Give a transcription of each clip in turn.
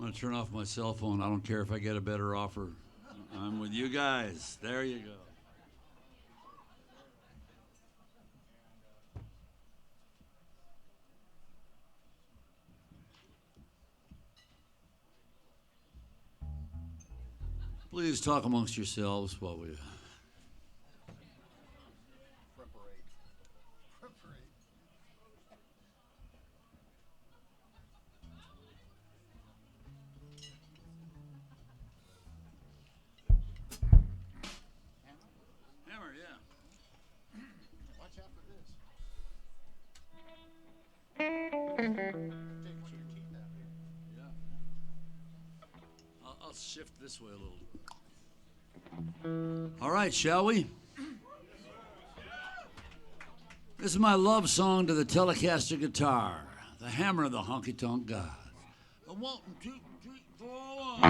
going to turn off my cell phone. I don't care if I get a better offer. I'm with you guys. There you go. Please talk amongst yourselves while we... Hammer, yeah. Watch out for this. I'll shift this way a little. All right, shall we? This is my love song to the Telecaster guitar, the hammer of the honky-tonk gods. A 1, 2, 3, 4, 1.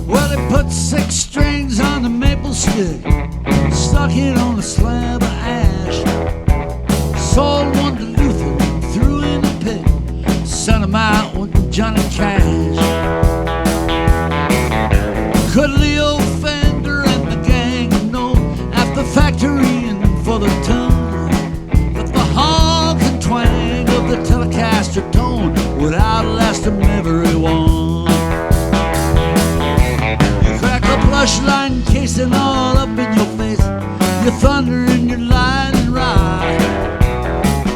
Well, he put 6 strings on the maple stick, stuck it on a slab of ash, sold one to Luther, threw in the pit, sent him out with Johnny Cash. Cut Leo Fender and the gang know at the factory and for the ton, but the honk and twang of the Telecaster tone would outlast them everyone. You crack a plush line casing all up in your face, your thunder and your line and ride,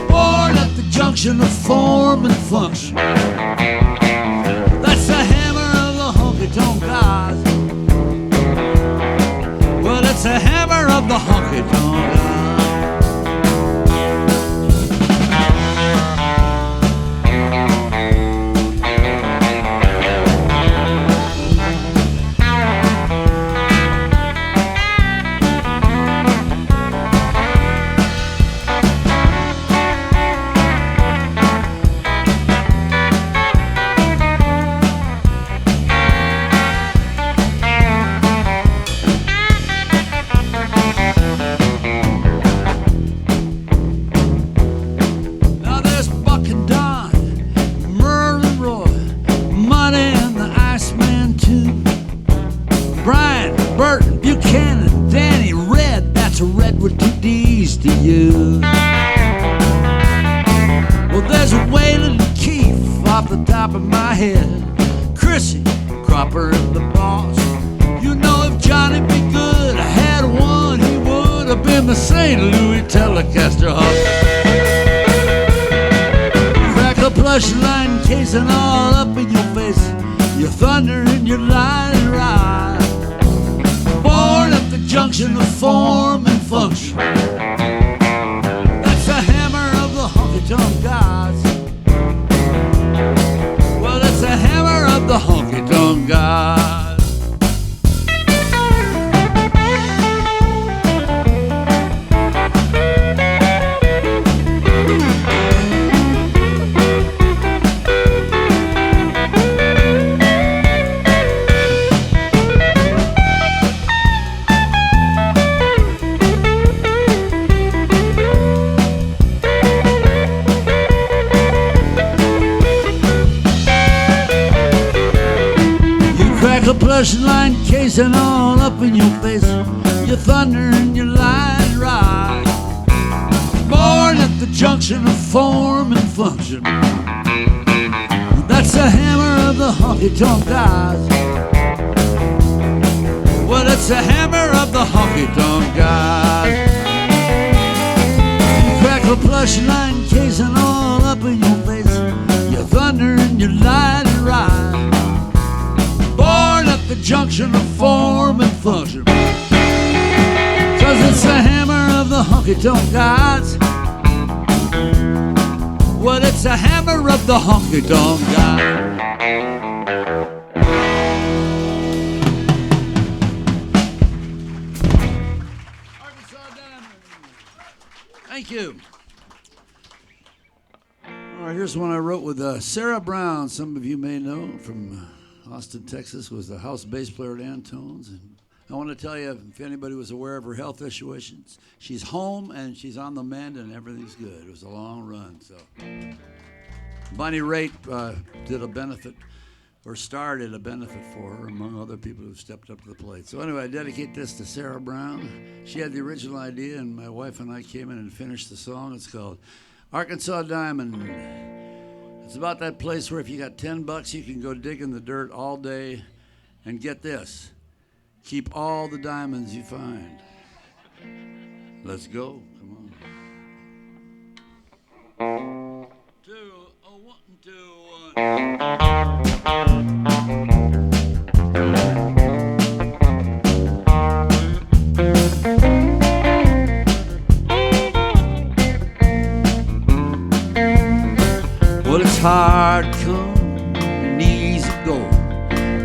born at the junction of form and function. That's the hammer of the honky-tonk gods. Well, it's the hammer of the honky-tonk gods. With 2 D's to you. Well, there's a Waylon Keefe off the top of my head, Chrissy, Cropper, and the boss. You know, if Johnny B. Good had one, he would have been the St. Louis Telecaster Hawk. Crack a plush line casing all up in your face, your thunder and your line and ride, born at the junction of form and function. That's the hammer of the honky-tonk gods. Well, that's the hammer of the honky-tonk gods. A plush line casing all up in your face, your thunder and your line ride, born at the junction of form and function. That's the hammer of the honky-tonk gods. Well, it's the hammer of the honky-tonk gods. You crack a plush line casing all up in your face, your thunder and your line ride, born at the junction of form and function. 'Cause it's the hammer of the honky-tonk gods. Well, it's the hammer of the honky-tonk gods. Thank you. All right, here's one I wrote with Sarah Brown. Some of you may know from Austin, Texas, was the house bass player at Antone's. And I want to tell you, if anybody was aware of her health situations, she's home and she's on the mend and everything's good. It was a long run. So Bonnie Raitt did a benefit, or started a benefit for her, among other people who stepped up to the plate. So anyway, I dedicate this to Sarah Brown. She had the original idea, and my wife and I came in and finished the song. It's called Arkansas Diamond. It's about that place where if you got $10, you can go dig in the dirt all day and get this. Keep all the diamonds you find. Let's go. Come on. 2, 1, 2, 1. Well, it's hard come and easy go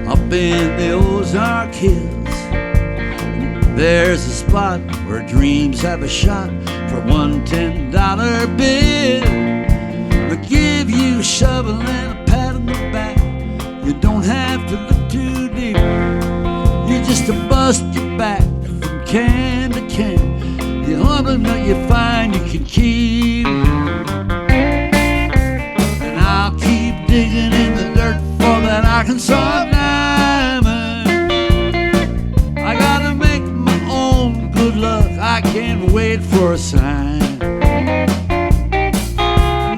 up in the Ozark Hills. There's a spot where dreams have a shot for one $10 bill. They give you a shovel and a pat on the back. You don't have to look too deep. You just bust your back from can to can. The only note you find you can keep. And I'll keep digging in the dirt for that Arkansas diamond. I gotta make my own good luck. I can't wait for a sign.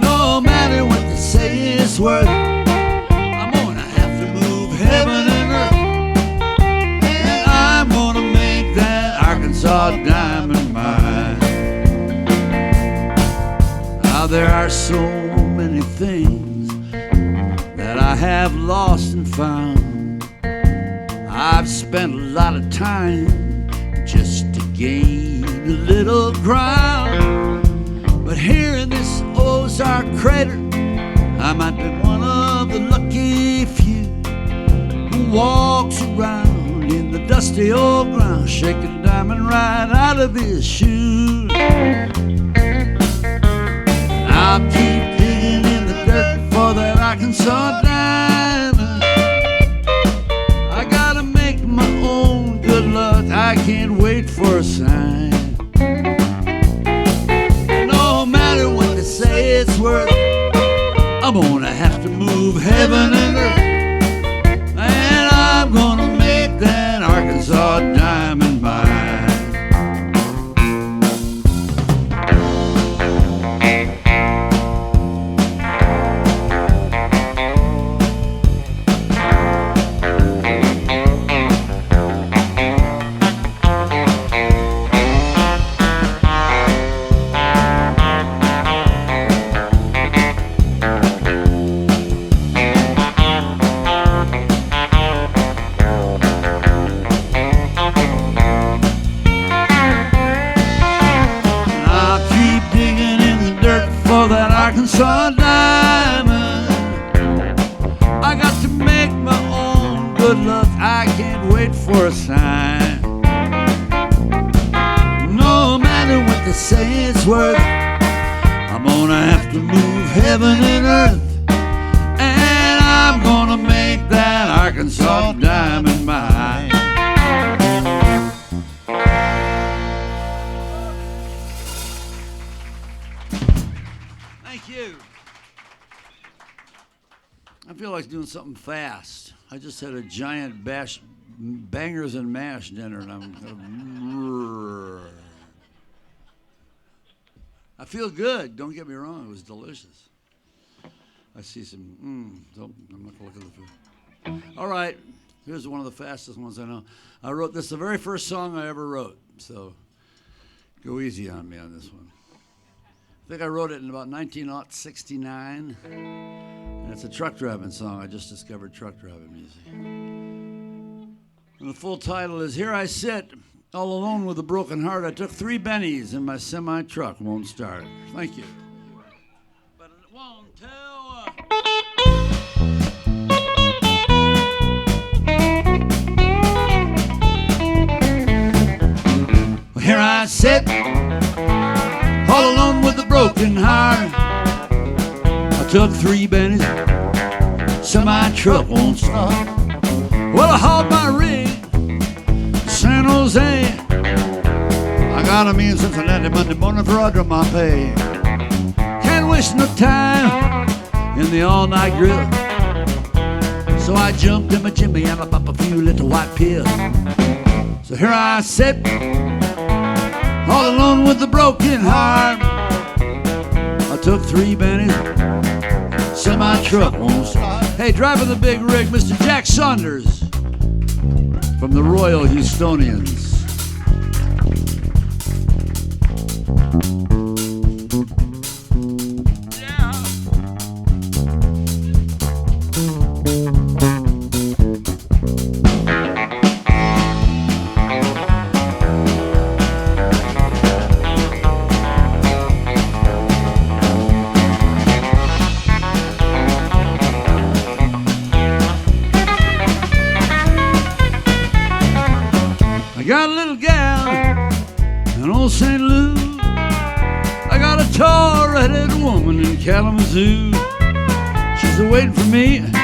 No matter what they say it's worth, I'm gonna have to move heaven and earth. And I'm gonna make that Arkansas diamond mine. Now there are so many things that I have lost and found. I've spent a lot of time just to gain a little ground. But here in this Ozark crater, I might be one of the lucky few who walks around in the dusty old ground, shaking diamond right out of his shoes. I'll keep digging in the dirt for that Arkansas diamond. I gotta make my own good luck. I can't wait for a sign. No matter what they say it's worth, I'm gonna have to move heaven and earth. And I'm gonna make that Arkansas diamond mine. Arkansas diamond. I got to make my own good luck. I can't wait for a sign. No matter what they say it's worth, I'm gonna have to move heaven and earth. And I'm gonna make that Arkansas diamond mine. Thank you. I feel like doing something fast. I just had a giant bangers and mash dinner, and I feel good. Don't get me wrong; it was delicious. I see some. I'm not gonna look at the food. All right, here's one of the fastest ones I know. I wrote this the very first song I ever wrote, so go easy on me on this one. I think I wrote it in about 1969, and it's a truck driving song. I just discovered truck driving music. And the full title is Here I Sit, All Alone with a Broken Heart. I took 3 bennies and my semi-truck won't start. Thank you. But it won't tell. Well, here I sit, all alone with a broken heart. I took 3 bennies, so my truck won't start. Well, I hauled my rig to San Jose. I got a me in Cincinnati Monday morning for I drop my pay. Can't waste no time in the all-night grill. So I jumped in my Jimmy and I popped a few little white pills. So here I sit, all alone with a broken heart. I took 3 bennies, semi-truck won't start. Hey, driving the big rig, Mr. Jack Saunders from the Royal Houstonians. Got a little gal in old St. Louis. I got a tall-headed woman in Kalamazoo. She's waiting for me, and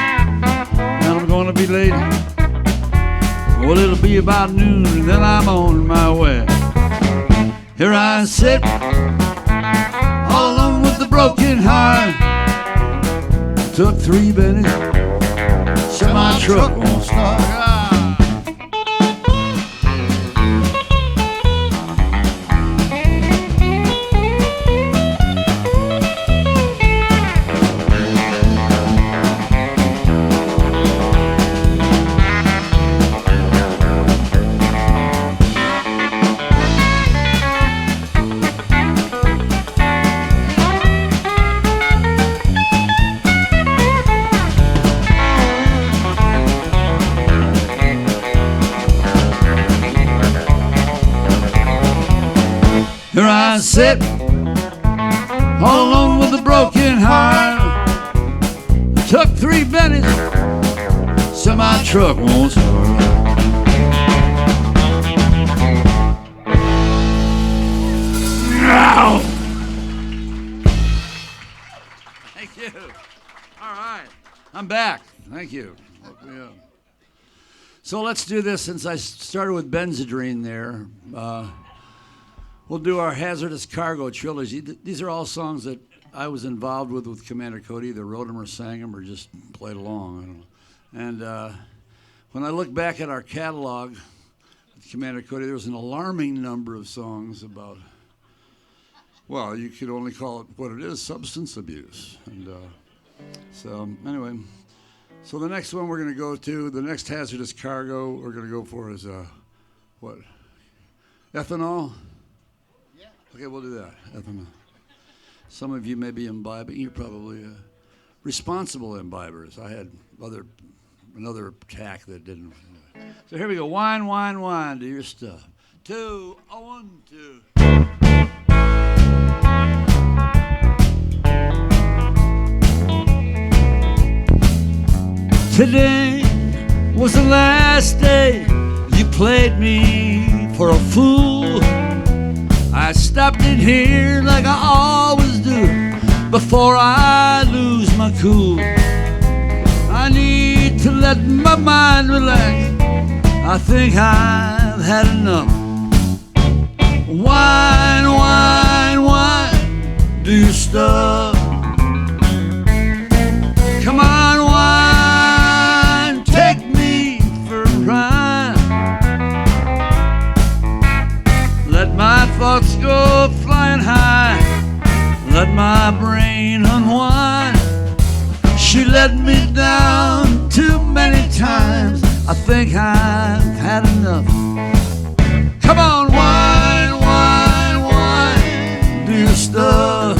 I'm gonna be late. Well, it'll be about noon, and then I'm on my way. Here I sit, all alone with the broken heart. Took 3 bennies, semi-truck won't start. Here I sit, all alone with a broken heart. Took 3 bennies, so my truck won't start. Ow! Thank you. All right, I'm back. Thank you. So let's do this. Since I started with Benzedrine there, we'll do our Hazardous Cargo trilogy. These are all songs that I was involved with Commander Cody. Either wrote them or sang them or just played along. I don't know. And when I look back at our catalog with Commander Cody, there was an alarming number of songs about, well, you could only call it what it is, substance abuse. And so anyway, so the next one we're going to go to, the next Hazardous Cargo we're going to go for is, what, ethanol? Okay, we'll do that. Some of you may be imbibing. You're probably responsible imbibers. I had another tack that didn't. So here we go. Wine, wine, wine. Do your stuff. 2, 1, 2. Today was the last day you played me for a fool. I stopped in here like I always do before I lose my cool. I need to let my mind relax. I think I've had enough. Wine, wine, wine, do your stuff. Come on, wine, take me for a ride. Let my thoughts go flying high. Let my brain unwind. She let me down too many times. I think I've had enough. Come on, wine, wine, wine, do your stuff.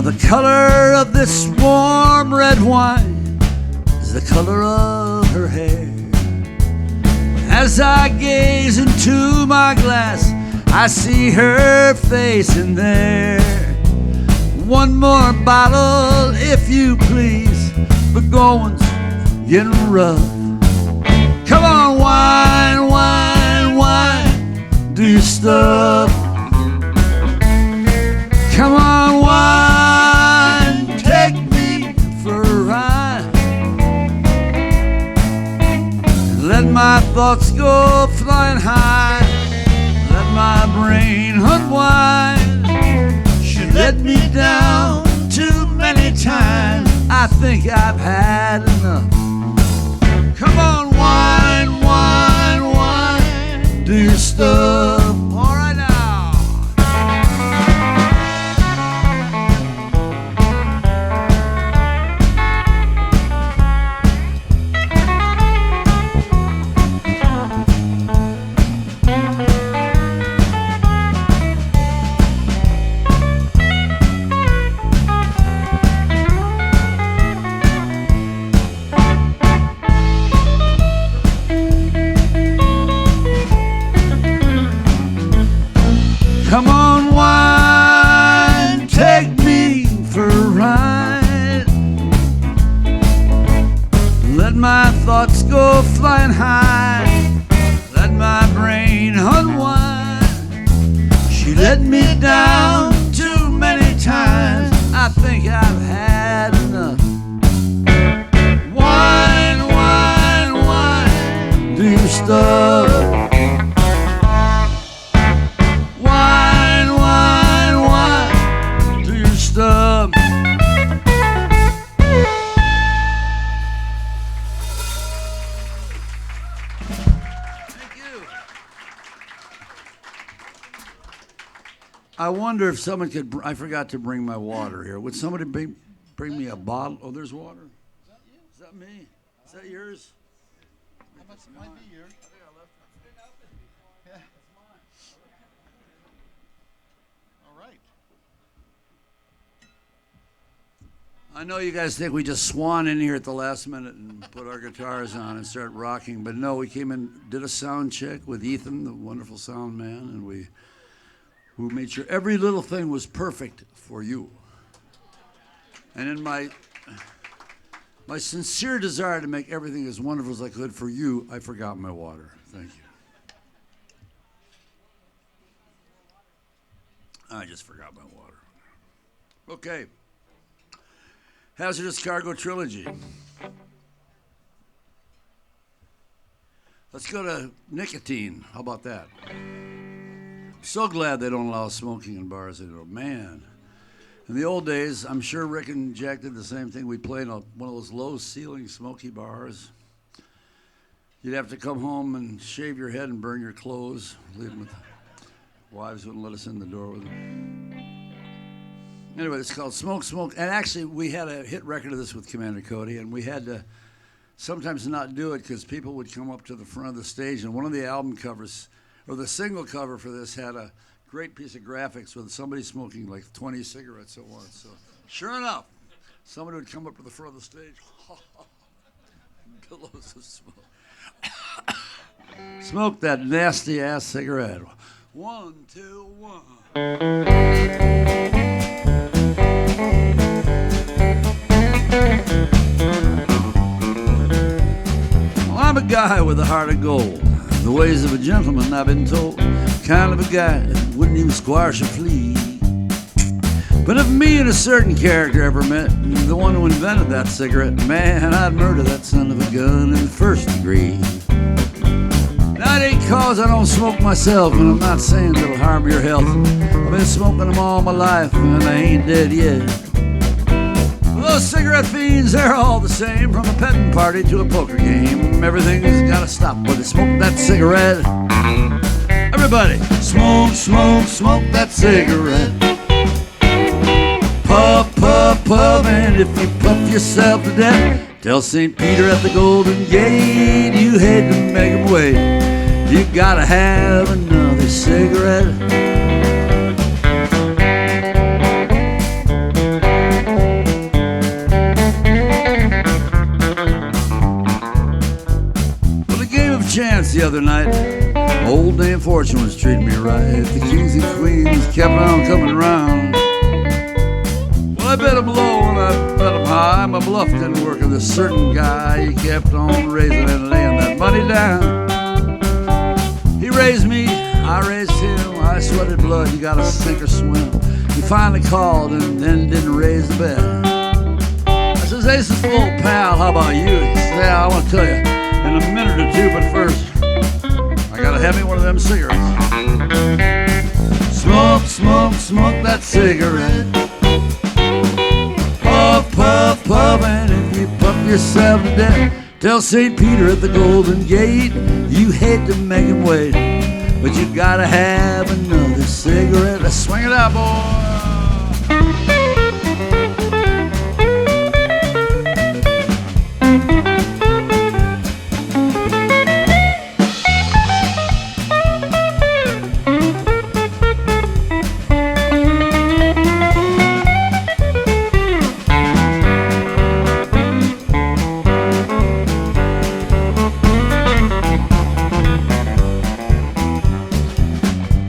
The color of this warm red wine is the color of her hair. As I gaze into my glass, I see her face in there. One more bottle, if you please. The going's getting rough. Come on, wine, wine, wine, do your stuff. Come on, wine, take me for a ride. Let my thoughts go flying high. Let my brain unwind. She let me down too many times. I think I've had enough. Come on, wine, wine, wine, do your stuff. All right now. Come on, wine, take me for a ride. Let my thoughts go flying high. Let my brain unwind. She let me down too many times. I think I've had enough. Wine, wine, wine, do your stuff. I wonder if someone could. I forgot to bring my water here. Would somebody bring me a bottle? Oh, there's water. Is that you? Is that me? Is that yours? How much might be yours? I think I left it. Yeah. All right. I know you guys think we just swan in here at the last minute and put our guitars on and start rocking, but no, we came in, did a sound check with Ethan, the wonderful sound man, and we made sure every little thing was perfect for you. And in my sincere desire to make everything as wonderful as I could for you, I forgot my water. Thank you. I just forgot my water. Okay. Hazardous Cargo Trilogy. Let's go to nicotine. How about that? So glad they don't allow smoking in bars anymore. Man, in the old days, I'm sure Rick and Jack did the same thing. We played in one of those low-ceiling smoky bars. You'd have to come home and shave your head and burn your clothes. Leave them with wives wouldn't let us in the door with them. Anyway, it's called Smoke, Smoke. And actually, we had a hit record of this with Commander Cody, and we had to sometimes not do it because people would come up to the front of the stage, and one of the album covers, or the single cover for this, had a great piece of graphics with somebody smoking like 20 cigarettes at once. So sure enough, somebody would come up to the front of the stage, billows of smoke. Smoke that nasty ass cigarette. 1, 2, 1. Well, I'm a guy with a heart of gold. The ways of a gentleman, I've been told. Kind of a guy that wouldn't even squash a flea. But if me and a certain character ever met, the one who invented that cigarette, man, I'd murder that son of a gun in the first degree. Now, it ain't cause I don't smoke myself, and I'm not saying it'll harm your health. I've been smoking them all my life, and I ain't dead yet. Those cigarette fiends, they're all the same, from a petting party to a poker game. Everything's gotta stop when they smoke that cigarette. Everybody, smoke, smoke, smoke that cigarette. Puff, puff, puff, and if you puff yourself to death, tell St. Peter at the Golden Gate you had to make him wait. You gotta have another cigarette. the other night. Old Dame Fortune was treating me right. The kings and queens kept on coming around. Well, I bet him low and I bet him high. My bluff didn't work, and this certain guy, he kept on raising and laying that money down. He raised me, I raised him, I sweated blood, you gotta sink or swim. He finally called and then didn't raise the bet. I says, Ace is full, pal, how about you? He says, yeah, I want to tell you in a minute or two, but first, I gotta have me one of them cigarettes. Smoke, smoke, smoke that cigarette. Puff, puff, puff, and if you puff yourself to death, tell St. Peter at the Golden Gate, you hate to make him wait, but you gotta have another cigarette. Let's swing it out, boy.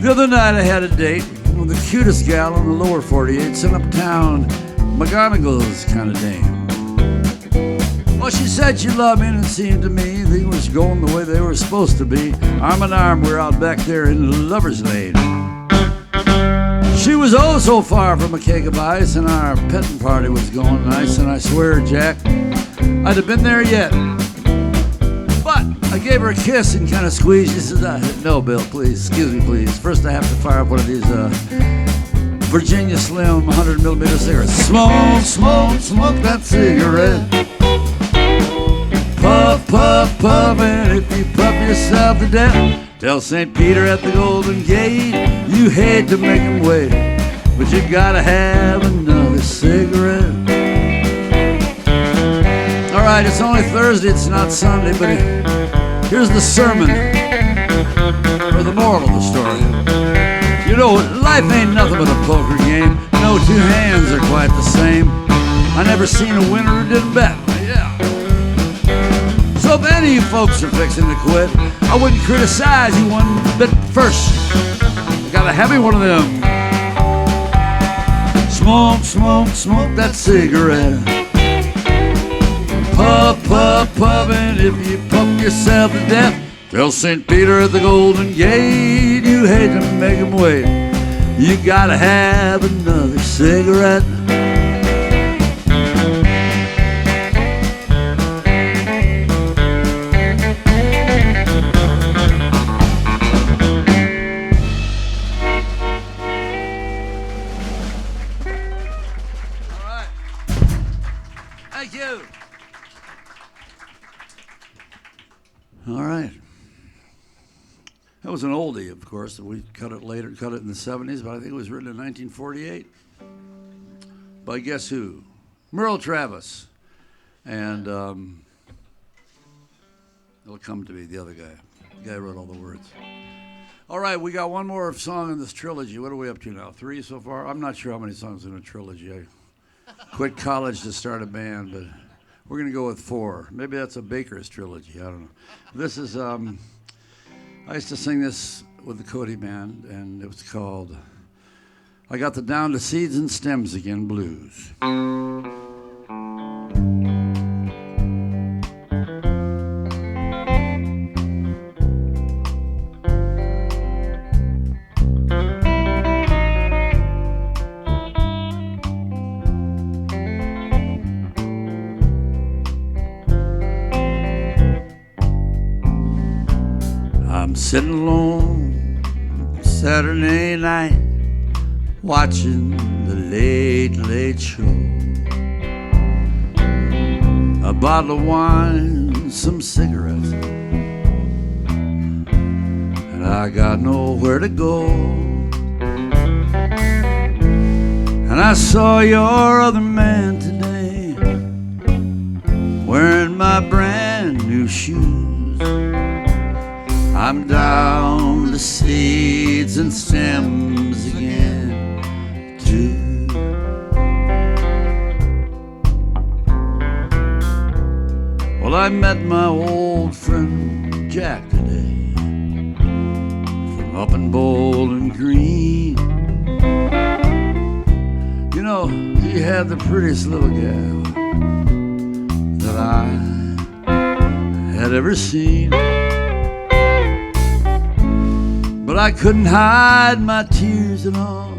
The other night I had a date with the cutest gal in the lower 48, sent uptown, McGonigel's kind of dame. Well, she said she loved me, and it seemed to me things was going the way they were supposed to be. Arm in arm, we're out back there in the lover's lane. She was oh so far from a cake of ice, and our petting party was going nice, and I swear, Jack, I'd have been there yet. But I gave her a kiss and kind of squeezed. She says, no, Bill, please, excuse me, please. First I have to fire up one of these Virginia Slim 100mm cigarettes. Smoke, smoke, smoke that cigarette. Puff, puff, puff, and if you puff yourself to death, tell St. Peter at the Golden Gate, you hate to make him wait, but you gotta have another cigarette. All right, it's only Thursday, it's not Sunday, but here's the sermon, or the moral of the story. You know, life ain't nothing but a poker game. No two hands are quite the same. I never seen a winner who didn't bet. Yeah. So if any of you folks are fixing to quit, I wouldn't criticize you one bit. First, you gotta have me one of them. Smoke, smoke, smoke that cigarette. Puff, puff, puff, and if you puff yourself to death, tell St. Peter at the Golden Gate, you hate to make him wait, you gotta have another cigarette. All right. Thank you. All right. That was an oldie, of course. We cut it later, cut it in the 70s, but I think it was written in 1948. By guess who? Merle Travis. And it'll come to me, the other guy. The guy who wrote all the words. All right, we got one more song in this trilogy. What are we up to now? 3 so far? I'm not sure how many songs in a trilogy. I quit college to start a band, but we're going to go with 4. Maybe that's a Baker's trilogy. I don't know. This is, I used to sing this with the Cody Band, and it was called I Got the Down to Seeds and Stems Again Blues. I'm sitting alone Saturday night watching the Late Late Show. A bottle of wine, some cigarettes, and I got nowhere to go. And I saw your other man today wearing my brand new shoes. I'm down to seeds and stems again, too. Well, I met my old friend Jack today. up in Bowling Green. You know, he had the prettiest little gal that I had ever seen. But I couldn't hide my tears at all,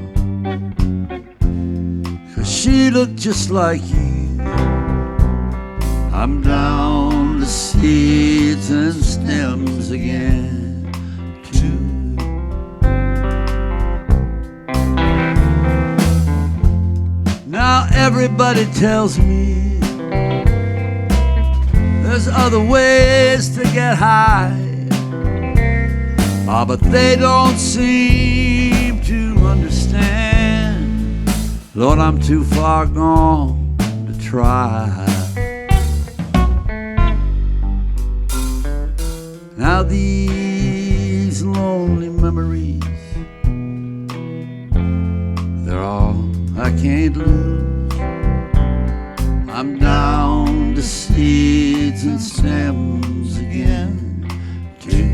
'cause she looked just like you. I'm down to seeds and stems again, too. Now everybody tells me there's other ways to get high. But they don't seem to understand. Lord, I'm too far gone to try. Now these lonely memories, they're all I can't lose. I'm down to seeds and stems again, too.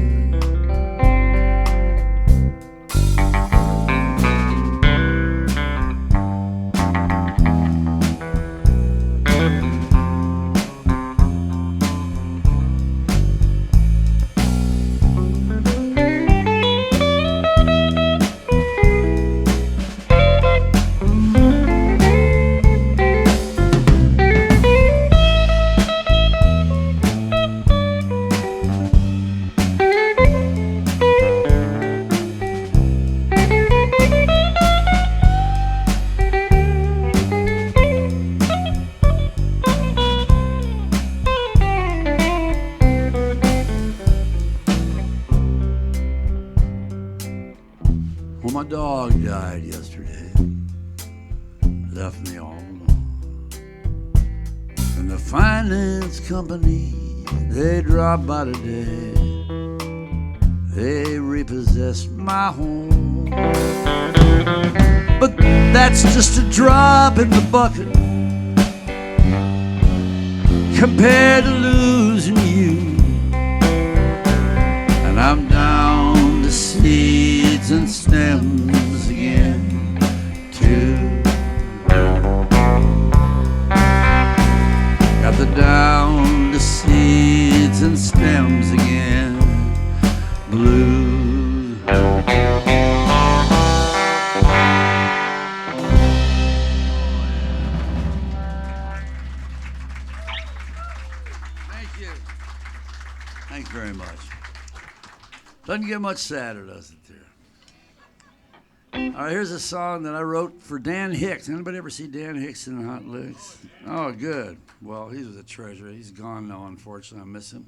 Well, my dog died yesterday, left me all alone. And the finance company, they dropped by today. They repossessed my home. But that's just a drop in the bucket compared to losing you. And I'm down to seeds and stems again, too. Got the down to seeds and stems again, blues. Thank you. Thanks very much. Doesn't get much sadder, does it, there? All right, here's a song that I wrote for Dan Hicks. Anybody ever see Dan Hicks in the Hot Licks? Oh, good. Well, he was a treasure. He's gone now, unfortunately. I miss him.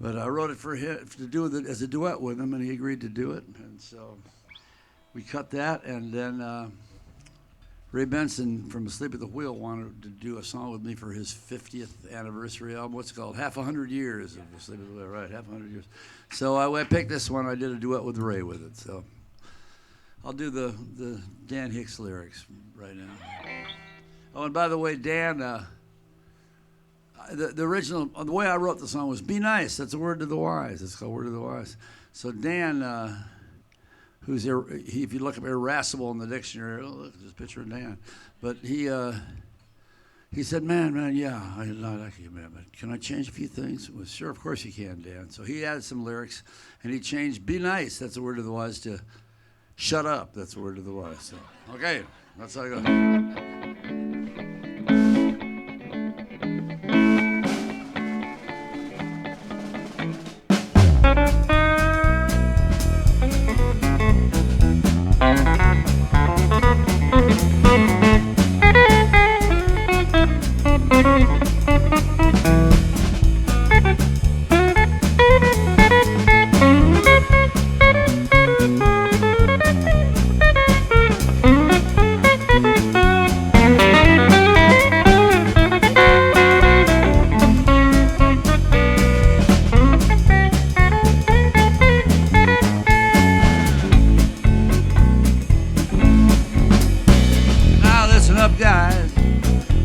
But I wrote it for him to do it as a duet with him, and he agreed to do it. And so we cut that, and then Ray Benson from Asleep at the Wheel wanted to do a song with me for his 50th anniversary album. What's it called? Half 100 Years of Asleep at the Wheel, right? Half 100 years. So I picked this one. I did a duet with Ray with it. So I'll do the Dan Hicks lyrics right now. Oh, and by the way, Dan, the original, the way I wrote the song was "Be nice." That's a word to the wise. It's called "Word to the Wise." So Dan, if you look up irascible in the dictionary, oh, look, there's a picture of Dan. But he said, man, yeah, I like you, man, but can I change a few things? Well, sure, of course you can, Dan. So he added some lyrics, and he changed "Be nice." That's a word to the wise to "Shut up." That's a word to the wise. So, okay, that's how I go.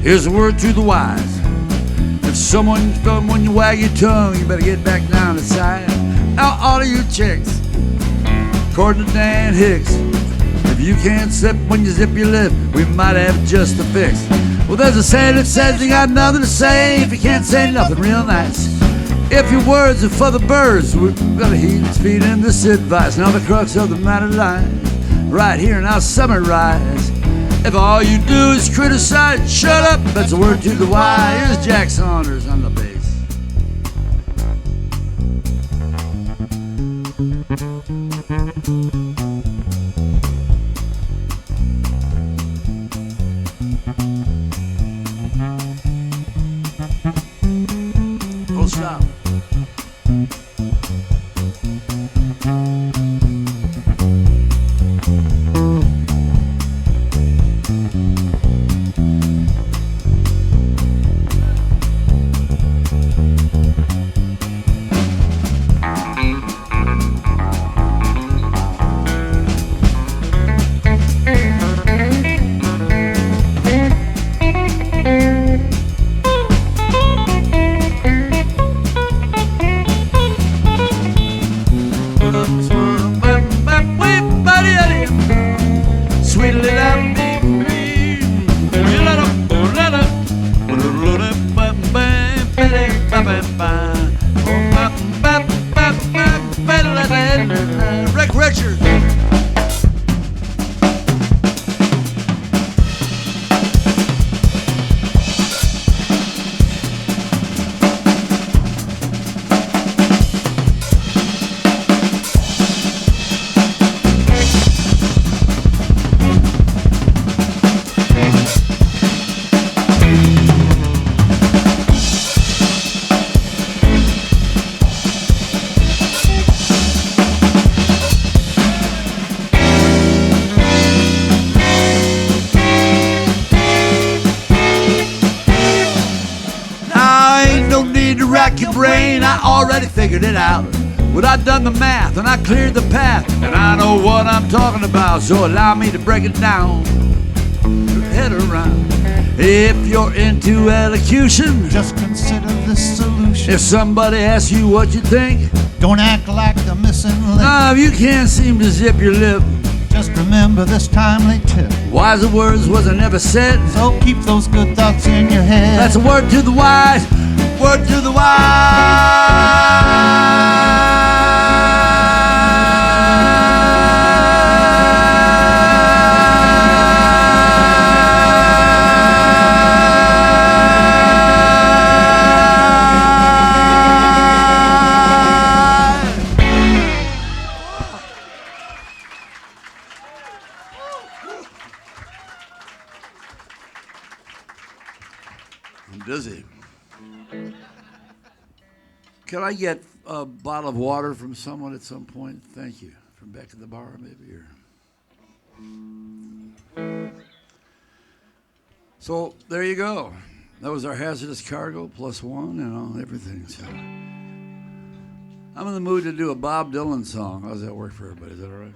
Here's a word to the wise. If someone's when you wag your tongue, you better get back down the side. Now all of you chicks, According to Dan Hicks, if you can't sip when you zip your lip, we might have just a fix. Well, there's a saying that says you got nothing to say if you can't say nothing real nice. If your words are for the birds, we're gonna feed in this advice. Now the crux of the matter lies right here, now summarize. If all you do is criticize, shut up, that's a word to the wise. Here's Jack Saunders on the bass. Full stop. Rick Richards. Rack your brain, I already figured it out. But I done the math and I cleared the path, and I know what I'm talking about, so allow me to break it down. Head around. If you're into elocution, Just consider this solution. if somebody asks you what you think, Don't act like the missing link. if you can't seem to zip your lip, Just remember this timely tip. wiser words wasn't never said. So keep those good thoughts in your head. That's a word to the wise. Word to the I'm dizzy. Can I get a bottle of water from someone at some point? Thank you. From back at the bar, maybe. Or... So there you go. That was our hazardous cargo +1, everything. So I'm in the mood to do a Bob Dylan song. How does that work for everybody? Is that all right?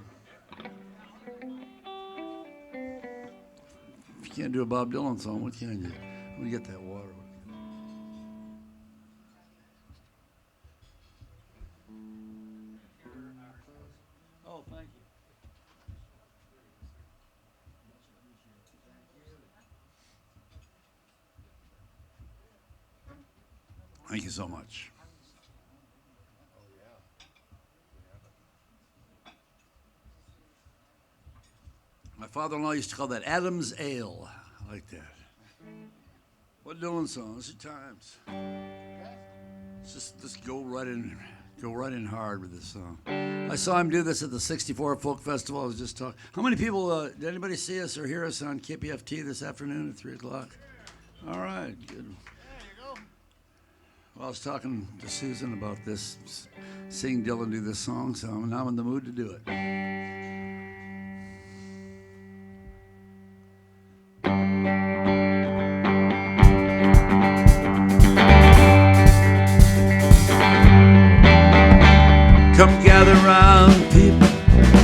If you can't do a Bob Dylan song, what can you? Let me get that water. Oh, thank you. Thank you so much. My father-in-law used to call that Adam's Ale. I like that. What Dylan song? This is Times. Just go right in hard with this song. I saw him do this at the 64 Folk Festival. I was just talking. How many people, did anybody see us or hear us on KPFT this afternoon at 3 o'clock? All right, good. Well, I was talking to Susan about this, seeing Dylan do this song, so now I'm in the mood to do it. Come gather round, people,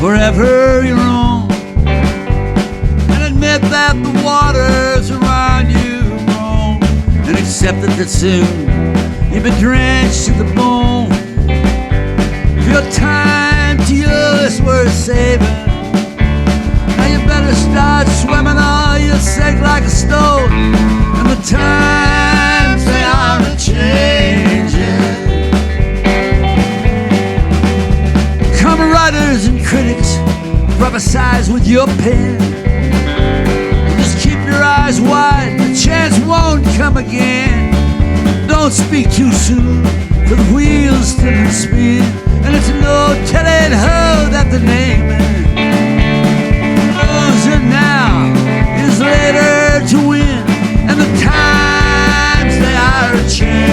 wherever you roam, and admit that the waters around you roam, and accept it that soon you've been drenched to the bone. Feel time to your just worth saving. Now you better start swimming or you'll sink like a stone. And the times they are a-changing. Come writers and critics, prophesize with your pen. Just keep your eyes wide, the chance won't come again. Don't speak too soon, for the wheels still in spin. And it's no telling how that the naming losing now is later to win. And the times they are a-changing.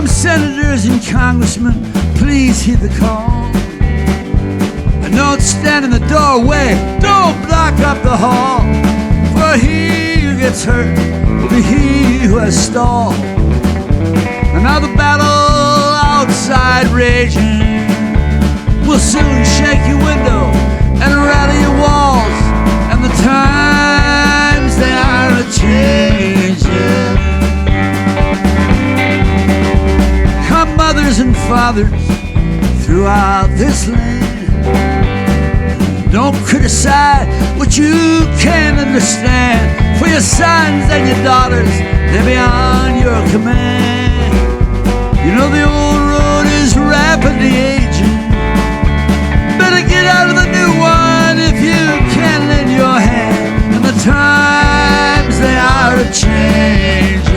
Senators and congressmen, please heed the call. And don't stand in the doorway, don't block up the hall. For he who gets hurt will be he who has stalled. And now the battle outside raging will soon shake your window and rattle your walls. And the times they are a-changing. Mothers and fathers throughout this land, don't criticize what you can't understand. For your sons and your daughters, they're beyond your command. You know the old road is rapidly aging. Better get out of the new one if you can lend your hand. And the times they are a-changing.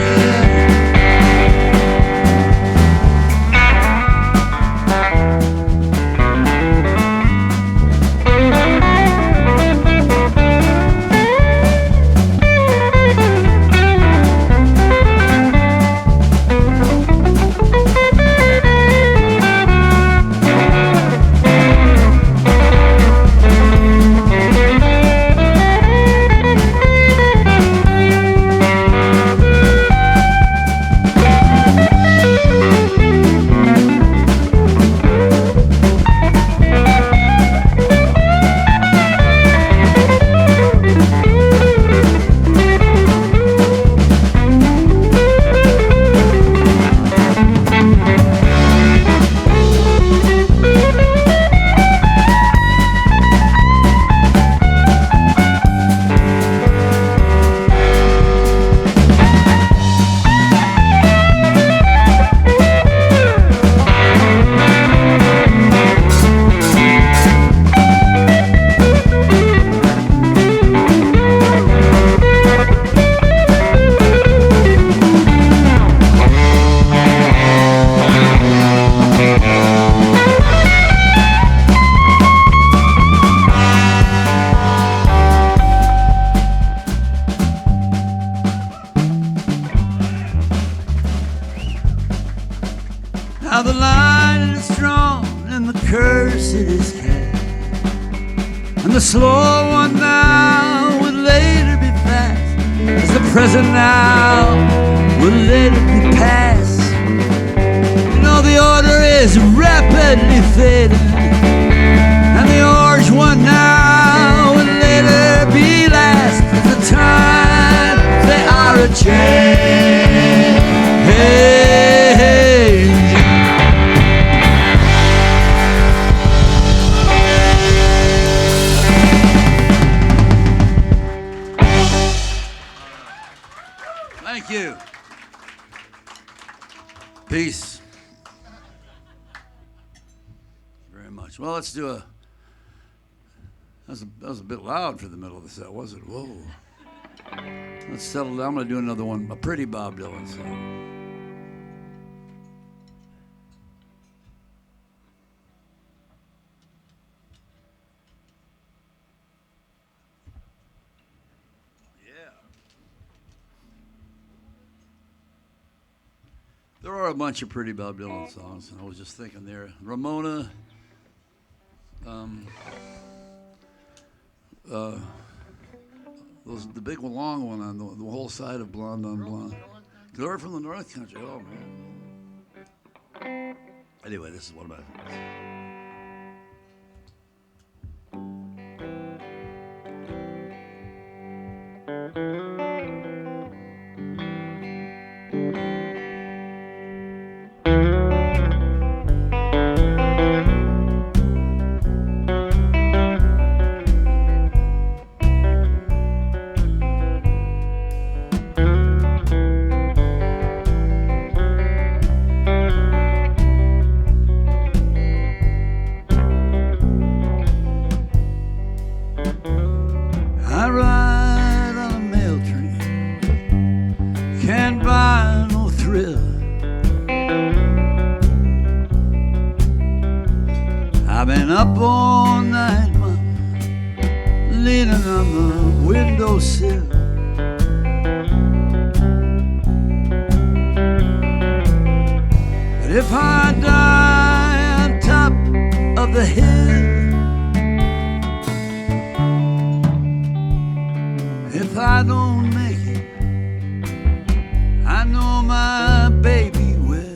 Now the line is drawn and the curse it is cast, and the slow one now will later be fast, as the present now will later be past. You know the order is rapidly fading, and the orange one now will later be last, as the times they are a-changing. Thank you. Peace. Very much. much. Well, let's do a. That was a bit loud for the middle of the set, was it? Whoa. Let's settle down. I'm going to do another one, a pretty Bob Dylan song. There are a bunch of pretty Bob Dylan songs, and I was just thinking there. Ramona, the big long one on the whole side of Blonde on Blonde. Girl from the North Country, oh man. Anyway, this is one of my favorites. Up all night, leaning on the windowsill. But if I die on top of the hill, if I don't make it, I know my baby will.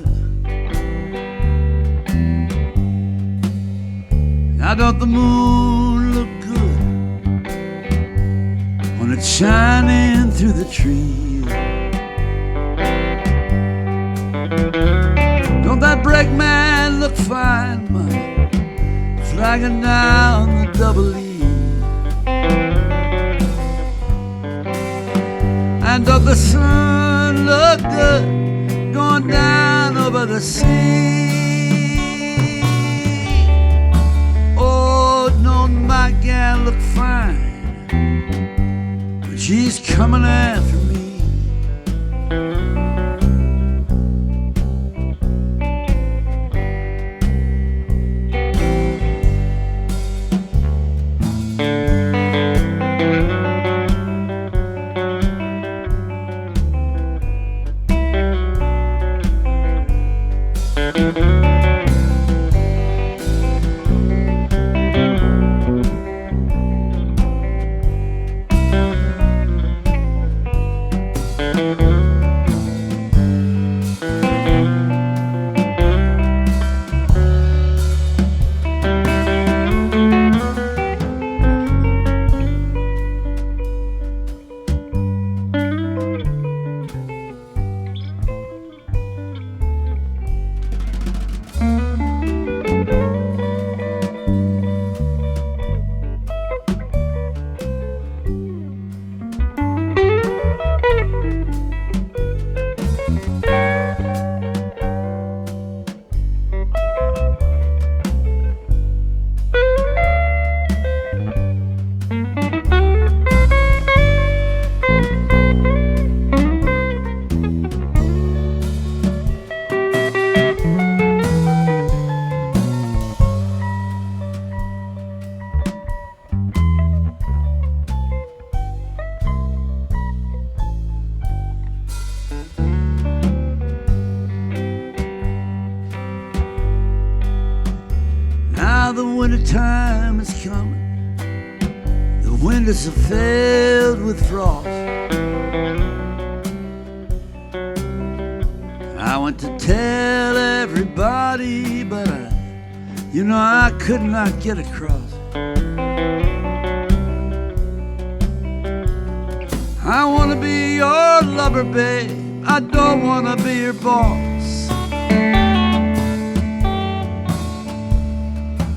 Now don't the moon look good when it's shining through the trees? Don't that brakeman look fine, man, flagging down the double E? And does the sun look good going down over the sea? My gal look fine, but she's coming after me. Time is coming, the winters are filled with frost. I went to tell everybody, but I could not get across. I want to be your lover, babe, I don't want to be your boss.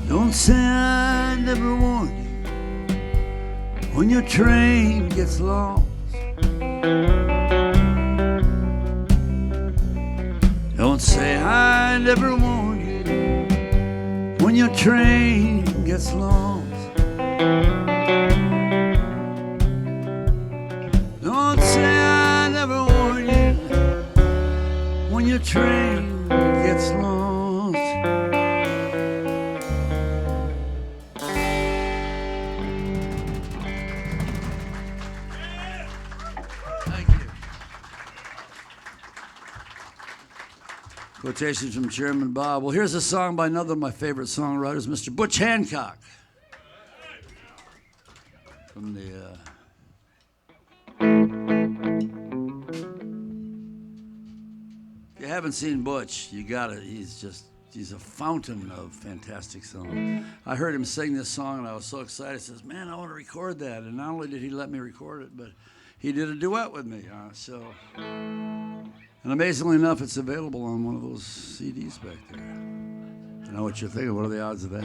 Don't say I never warned you when your train gets lost. Don't say I never warned you when your train gets lost. Don't say I never warned you when your train gets lost. Thank you. Quotations from Chairman Bob. Well, here's a song by another of my favorite songwriters, Mr. Butch Hancock. From the if you haven't seen Butch, you gotta. He's a fountain of fantastic songs. I heard him sing this song and I was so excited. I says, "Man, I want to record that." And not only did he let me record it, but he did a duet with me. And amazingly enough, it's available on one of those CDs back there. I know what you're thinking. What are the odds of that?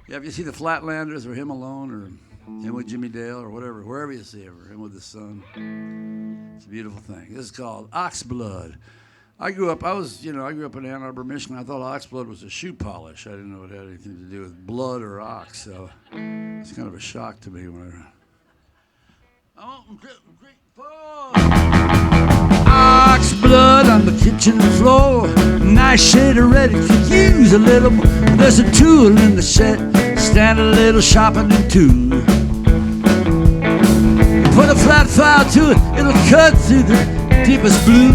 Yeah, if you see the Flatlanders or him alone or him with Jimmy Dale or whatever, wherever you see him, or him with his son, it's a beautiful thing. This is called Oxblood. I grew up in Ann Arbor, Michigan. I thought oxblood was a shoe polish. I didn't know it had anything to do with blood or ox, so it's kind of a shock to me when Ox blood on the kitchen floor. Nice shade of red, it could use a little more. There's a tool in the shed, stand a little sharpening too. Put a flat file to it, it'll cut through the deepest blue.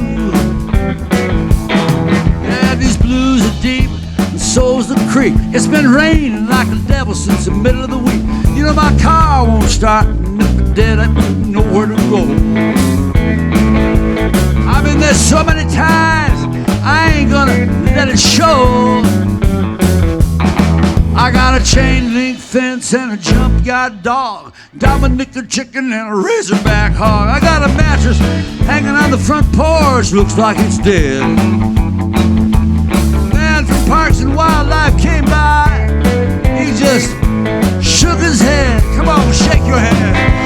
Yeah, these blues are deep, and so's the creek. It's been raining like the devil since the middle of the week. You know my car won't start, and if it did, I wouldn't know where to go. I've been there so many times, I ain't gonna let it show. I got a chain link fence and a jump guard dog, Dominican chicken and a razorback hog. I got a mattress hanging on the front porch, looks like it's dead. Man from Parks and Wildlife came by, he just shook his head. Come on, shake your head.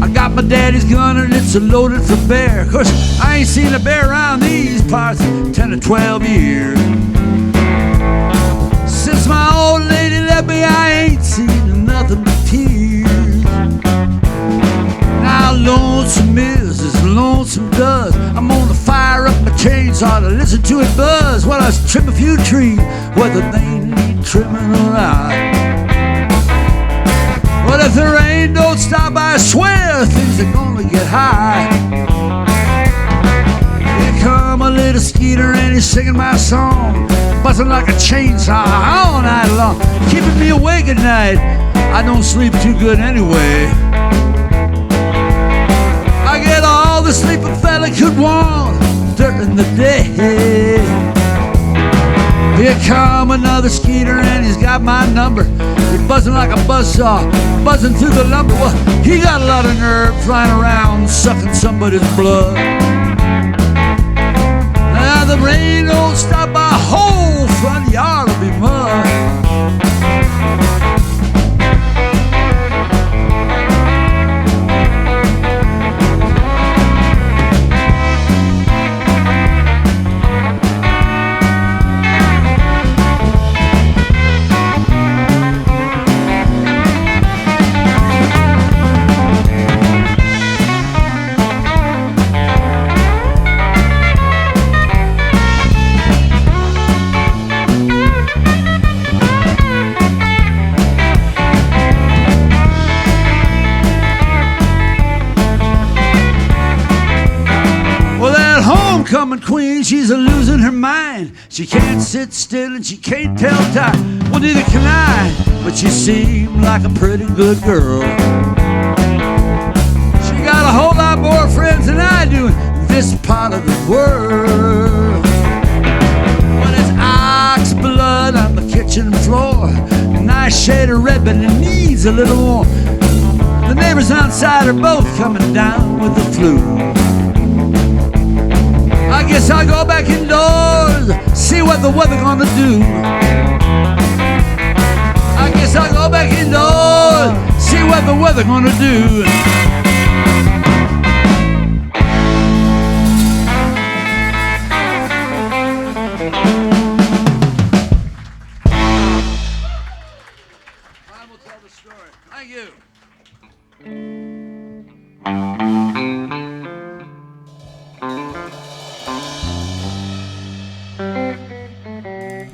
I got my daddy's gun and it's loaded for bear. Of course, I ain't seen a bear around these parts in 10 or 12 years. Since my old lady left me, I ain't seen nothing but tears. Now lonesome is as lonesome does. I'm gonna fire up my chainsaw to listen to it buzz while I trim a few trees, whether they need trimming or not. But if the rain don't stop, I swear things are gonna get high. Here come a little skeeter and he's singing my song, buzzing like a chainsaw all night long, keeping me awake at night. I don't sleep too good anyway. I get all the sleep a fella could want during the day. Here come another skeeter and he's got my number. He's buzzing like a buzzsaw, buzzing through the lumber. Well, he got a lot of nerve flying around, sucking somebody's blood. Now the rain don't stop, my whole front yard will be mud. woman queen, she's a losing her mind. She can't sit still and she can't tell time. Well, neither can I, but she seemed like a pretty good girl. She got a whole lot more friends than I do in this part of the world. When it's ox blood on the kitchen floor, a nice shade of red, but it needs a little more. The neighbors outside are both coming down with the flu. I guess I'll go back indoors, see what the weather gonna do. I guess I'll go back indoors, see what the weather gonna do. I will tell the story. Thank you.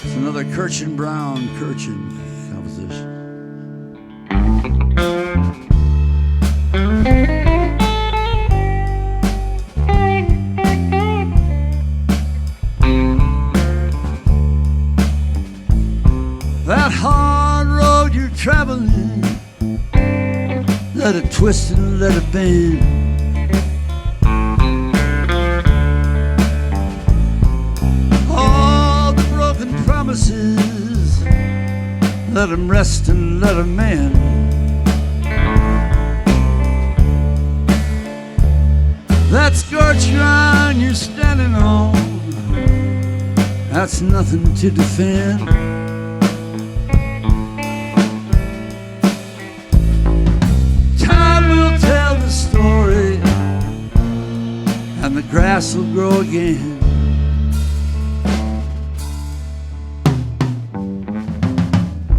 It's another Kirchen Brown Kirchen composition. That hard road you're traveling, let it twist and let it bend. All the broken promises, let them rest and let them mend. That scorched ground you're standing on, that's nothing to defend. Story, and the grass will grow again.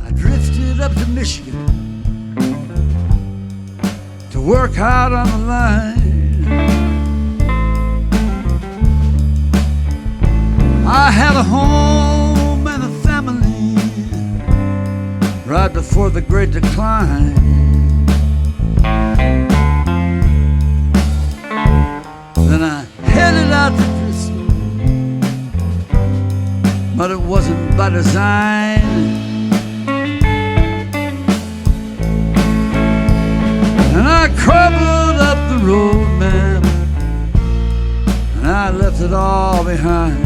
I drifted up to Michigan to work out on the line. I had a home and a family right before the Great Decline. Then I headed out to Bristol, but it wasn't by design. And I crumbled up the road, man, and I left it all behind.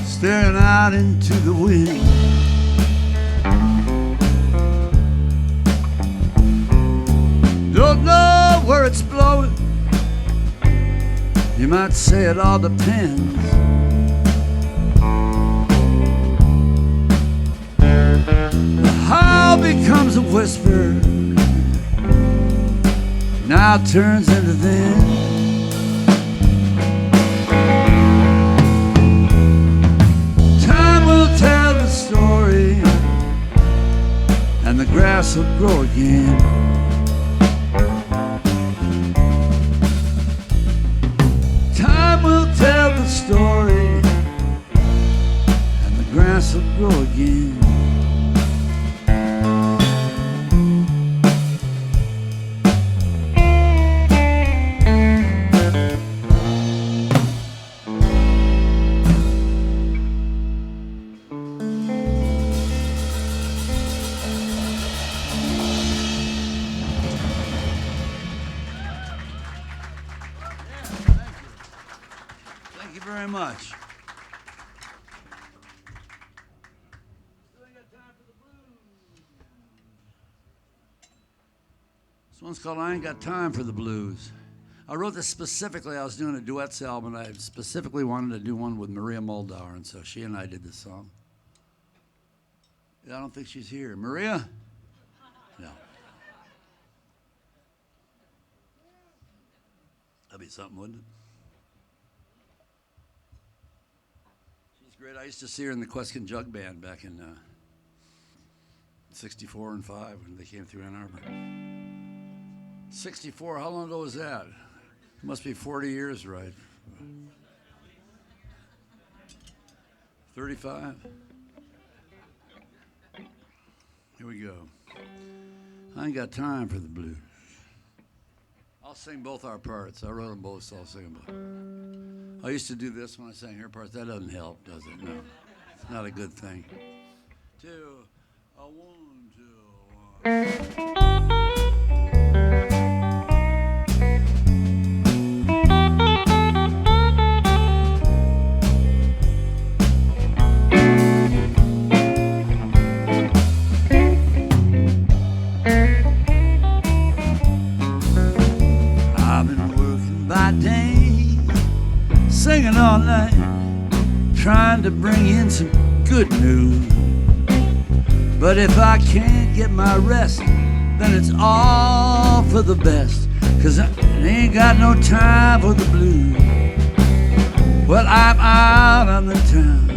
Staring out into the wind. Don't know where it's blowing. You might say it all depends. The howl becomes a whisper, now turns into then. Tell the story, the grass will grow again. Time will tell the story, and the grass will grow again. Thank you very much. This one's called I Ain't Got Time for the Blues. I wrote this specifically. I was doing a duets album, and I specifically wanted to do one with Maria Moldauer, and so she and I did this song. I don't think she's here. Maria? No. That'd be something, wouldn't it? She's great. I used to see her in the Queskin Jug Band back in 64 and 5 when they came through Ann Arbor. 64, how long ago was that? It must be 40 years, right? 35? Here we go. I ain't got time for the blues. I'll sing both our parts. I wrote them both, so I'll sing them both. I used to do this when I sang her parts. That doesn't help, does it? No. It's not a good thing. 2, 1, 2, 1. Singing all night, trying to bring in some good news. But if I can't get my rest, then it's all for the best, 'cause I ain't got no time for the blues. Well, I'm out on the town,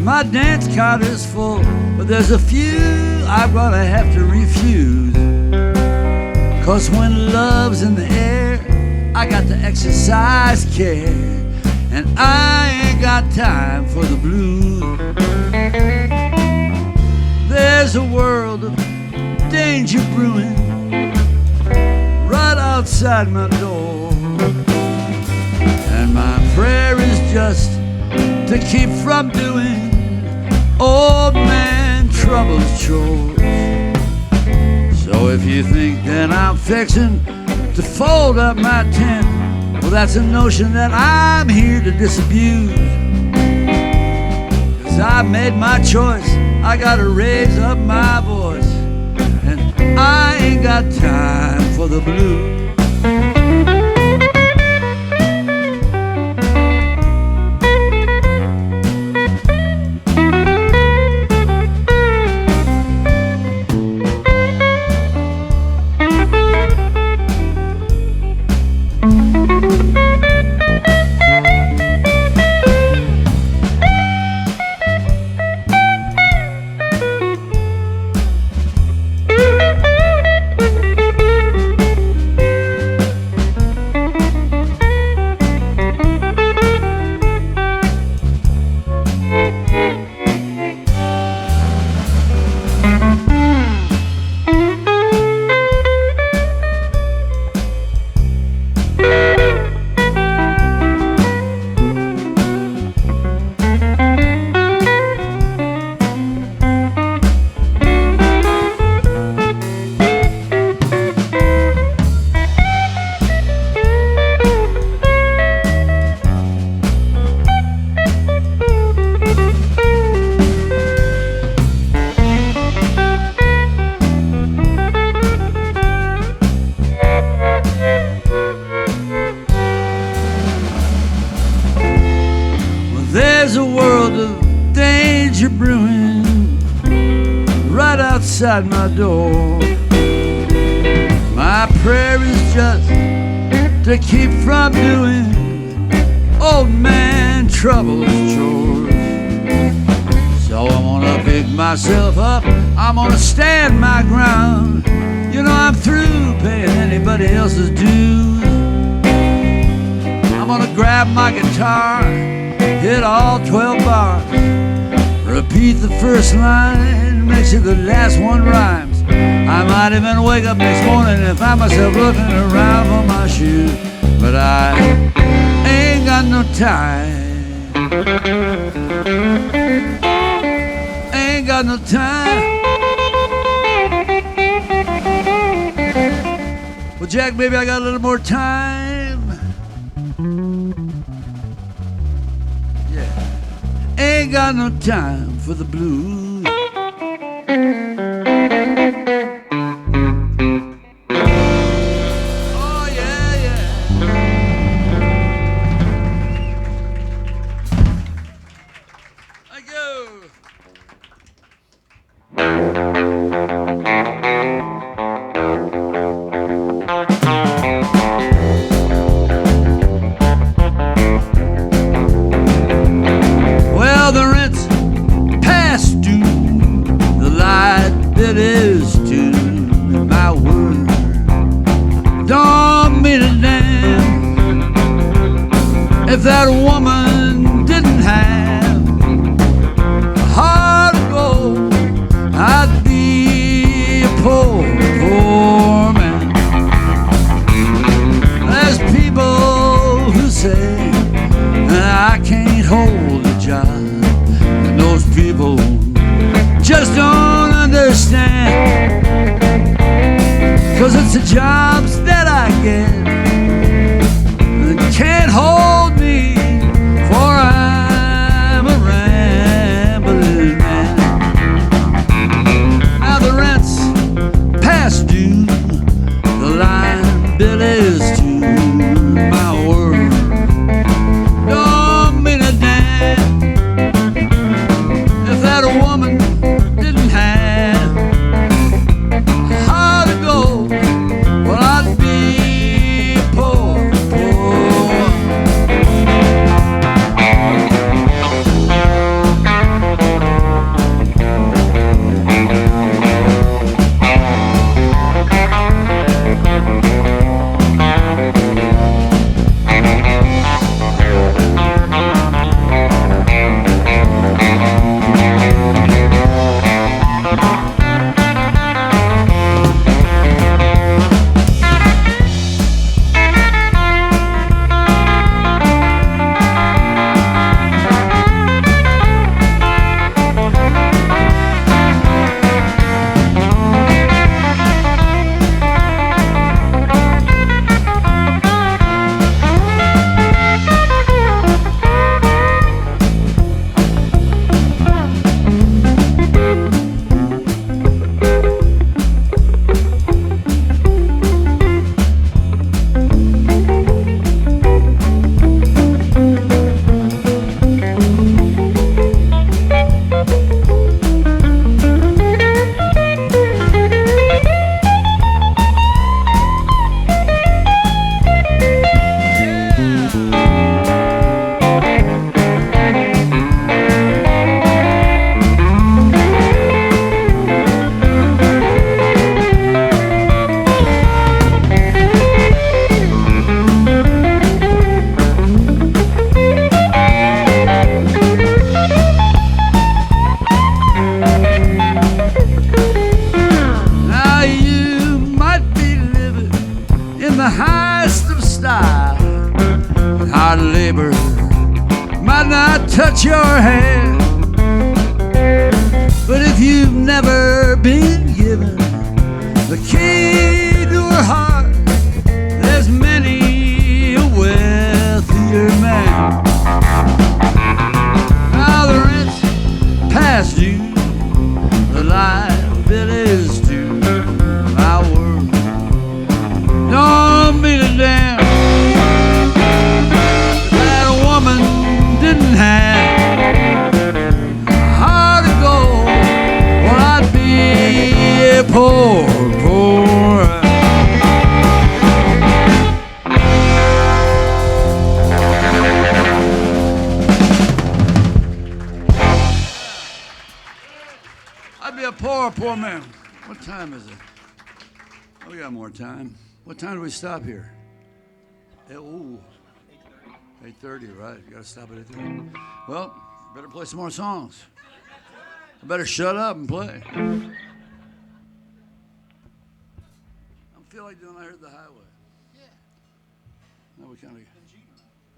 my dance card is full, but there's a few I'm gonna have to refuse. 'Cause when love's in the air, I got to exercise care, and I ain't got time for the blues. There's a world of danger brewing right outside my door, and my prayer is just to keep from doing old man trouble's chores. So if you think that I'm fixing to fold up my tent, well, that's a notion that I'm here to disabuse. 'Cause I made my choice, I gotta raise up my voice, and I ain't got time for the blues. There's a world of danger brewing right outside my door. My prayer is just to keep from doing old man trouble's chores. So I'm gonna pick myself up, I'm gonna stand my ground. You know I'm through paying anybody else's dues. I'm gonna grab my guitar, hit all 12 bars, repeat the first line, make sure the last one rhymes. I might even wake up next morning and find myself looking around for my shoes, but I ain't got no time. Ain't got no time. Well, Jack, maybe I got a little more time. Yeah. Ain't got no time for the blues. Oh, yeah, yeah. Thank you. Well, the rent's past due, the light bill is due, and my word don't mean a damn. If that woman didn't have a heart of gold, I'd be a poor, poor man. There's people who say that I can't hold a job, and those people just don't understand. 'Cause it's the jobs that I get that can't hold me, for I'm a rambling man. Now the rent's past due, the line bill is due, my word don't mean a damn. If that woman didn't have a heart of gold, well, I'd be poor, poor. Now you might be living in the highest of style, and hard labor might not touch your hand. But if you've never been given the key to her heart, there's many a wealthier man. Now the rent's past due, the light bill is due, my word don't mean a damn. If that woman didn't have a heart of gold, well, I'd be a poor, poor. What time is it? Oh, we got more time. What time do we stop here? Oh, 8:30, right? You gotta stop at 8:30. Well, better play some more songs. I better shut up and play. I feel like doing I Heard the Highway. Yeah. No, we kind of.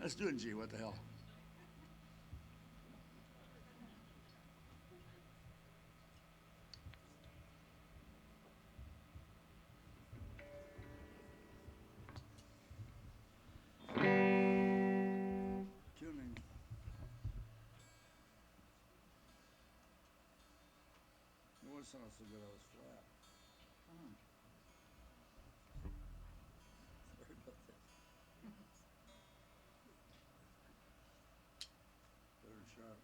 Let's do it in G. What the hell? Tuning. What sounds so good? I was flat. Sorry about that. Better and sharp.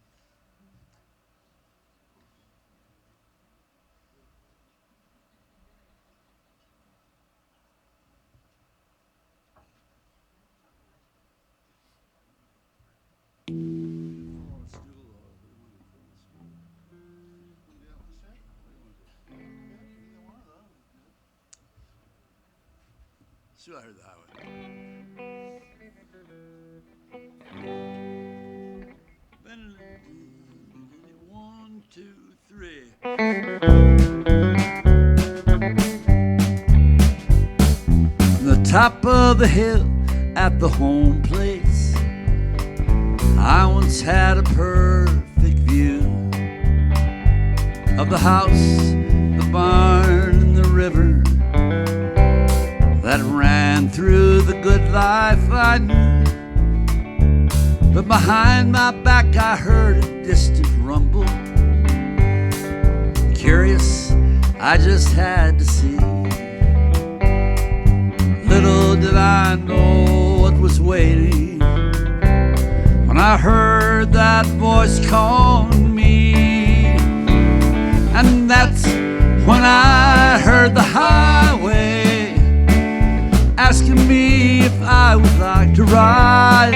So I Heard the Highway. One, two, three. From the top of the hill at the home place, I once had a perfect view of the house, the barn, and the river that ran through the good life I knew. But behind my back I heard a distant rumble. Curious, I just had to see. Little did I know what was waiting when I heard that voice calling me. And that's when I heard the highway asking me if I would like to ride.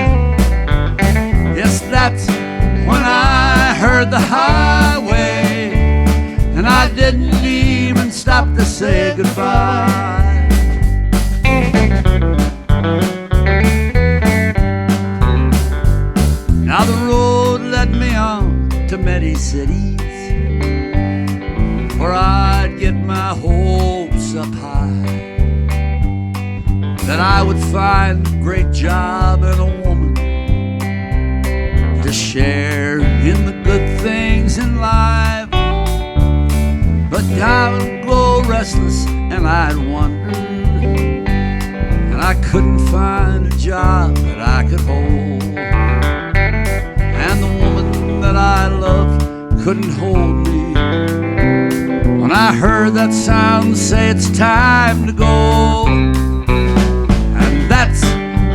Yes, that's when I heard the highway, and I didn't even stop to say goodbye. Now the road led me on to many cities, where I'd get my hopes up high that I would find a great job and a woman to share in the good things in life. But I would grow restless and I'd wonder, and I couldn't find a job that I could hold, and the woman that I loved couldn't hold me. When I heard that sound say it's time to go, that's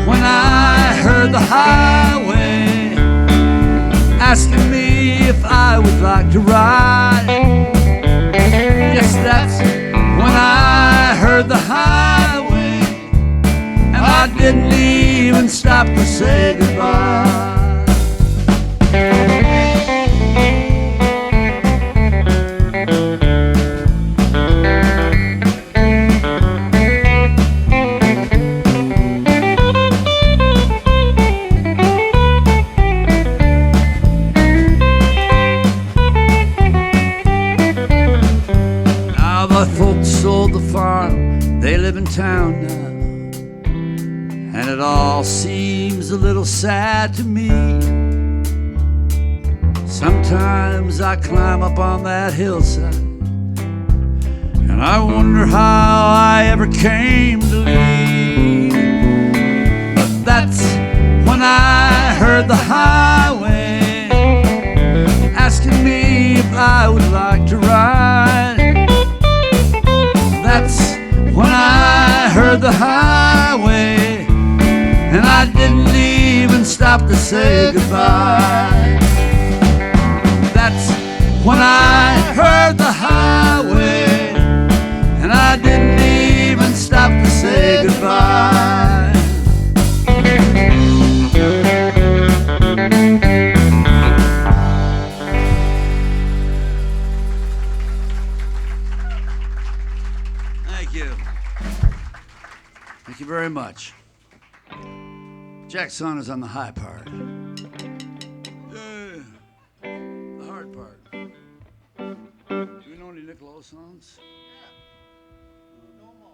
when I heard the highway asking me if I would like to ride. Yes, that's when I heard the highway, and I didn't even stop to say goodbye. Sold the farm, they live in town now, and it all seems a little sad to me. Sometimes I climb up on that hillside, and I wonder how I ever came to leave. But that's when I heard the highway asking me if I would like to ride. That's when I heard the highway, and I didn't even stop to say goodbye. That's when I heard the highway, and I didn't even stop to say goodbye. Thank you. Thank you very much. Jack Saunders on the high part. Yeah. The hard part. Do we know any Nick Lowe songs? No more.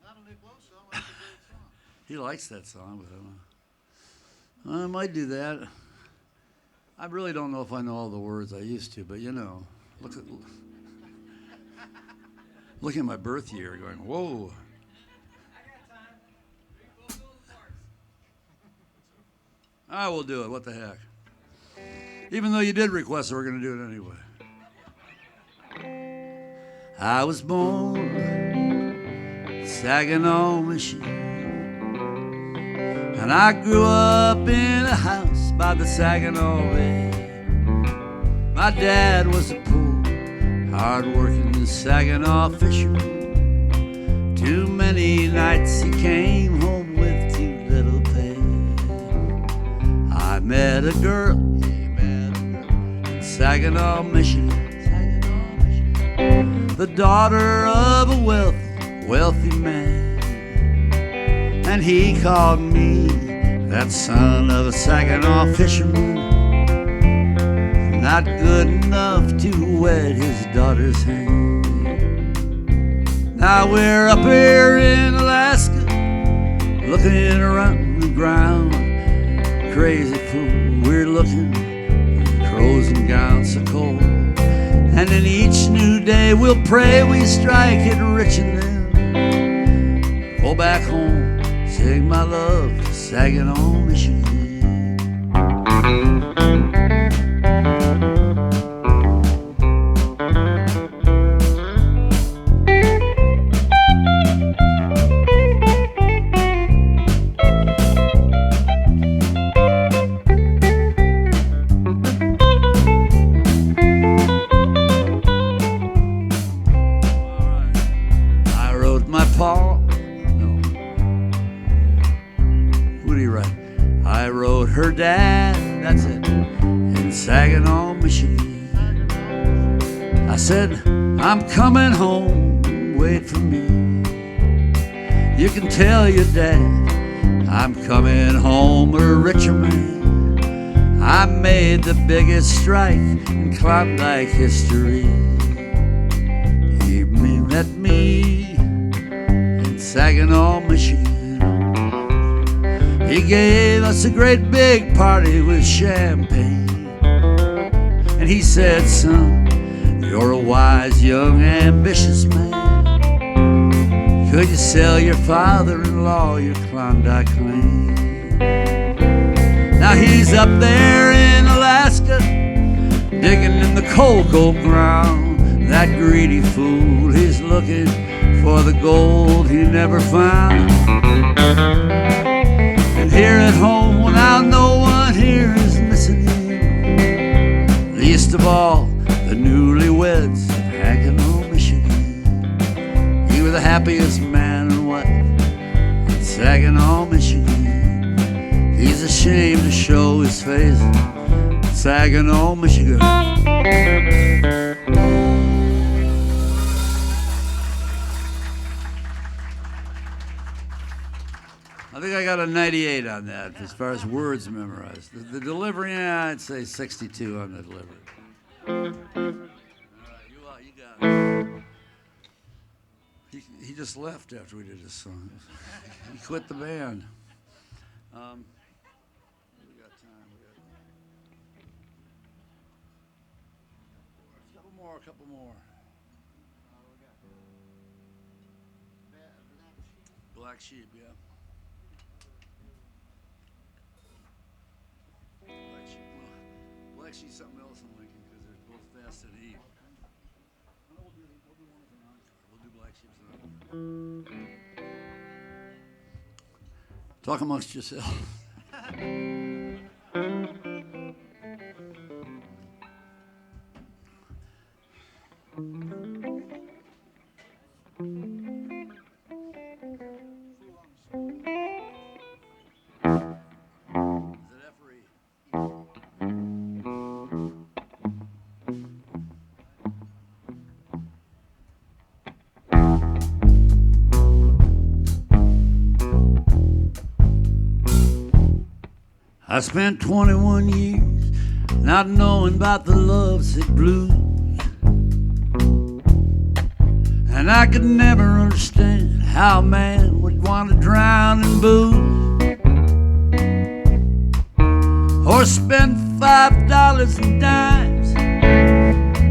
Not a Nick Lowe song, that's a great song. He likes that song, but I might do that. I really don't know if I know all the words. I used to, but you know, looking at my birth year, going, whoa. I will do it. What the heck? Even though you did request it, we're going to do it anyway. I was born in Saginaw, Michigan, and I grew up in a house by the Saginaw Bay. My dad was a poor, hard-working Saginaw fisherman. Too many nights he came home with too little pay. I met a girl in Saginaw, Michigan, the daughter of a wealthy man, and he called me that son of a Saginaw fisherman, not good enough to wed his daughter's hand. Now we're up here in Alaska, looking around the ground, crazy fool, we're looking, crows and gowns so cold. And in each new day we'll pray we strike it rich and then go back home, sing my love to Saginaw, Michigan. Her dad, that's it, in Saginaw, Michigan. I said, I'm coming home, wait for me. You can tell your dad I'm coming home a richer man. I made the biggest strike in Klondike history. He met me in Saginaw, Michigan. He gave us a great big party with champagne. And he said, son, you're a wise, young, ambitious man. Could you sell your father-in-law your Klondike claim? Now he's up there in Alaska, digging in the cocoa ground. That greedy fool, he's looking for the gold he never found. And here at home, well now no one here is missing him, least of all the newlyweds of Saginaw, Michigan. He was the happiest man and wife in Saginaw, Michigan. He's ashamed to show his face in Saginaw, Michigan. I think I got a 98 on that as far as words memorized. The delivery, yeah, I'd say 62 on the delivery. All right, you got it. He just left after we did this song. He quit the band. We got time. A couple more. Black Sheep, yeah. Black Sheep's something else in Lincoln because they're both fast and deep. We'll do one as an encore. We'll do Black Sheep's an encore. Talk amongst yourselves. I spent 21 years not knowing about the lovesick blues, and I could never understand how a man would want to drown in booze, or spend $5 and dimes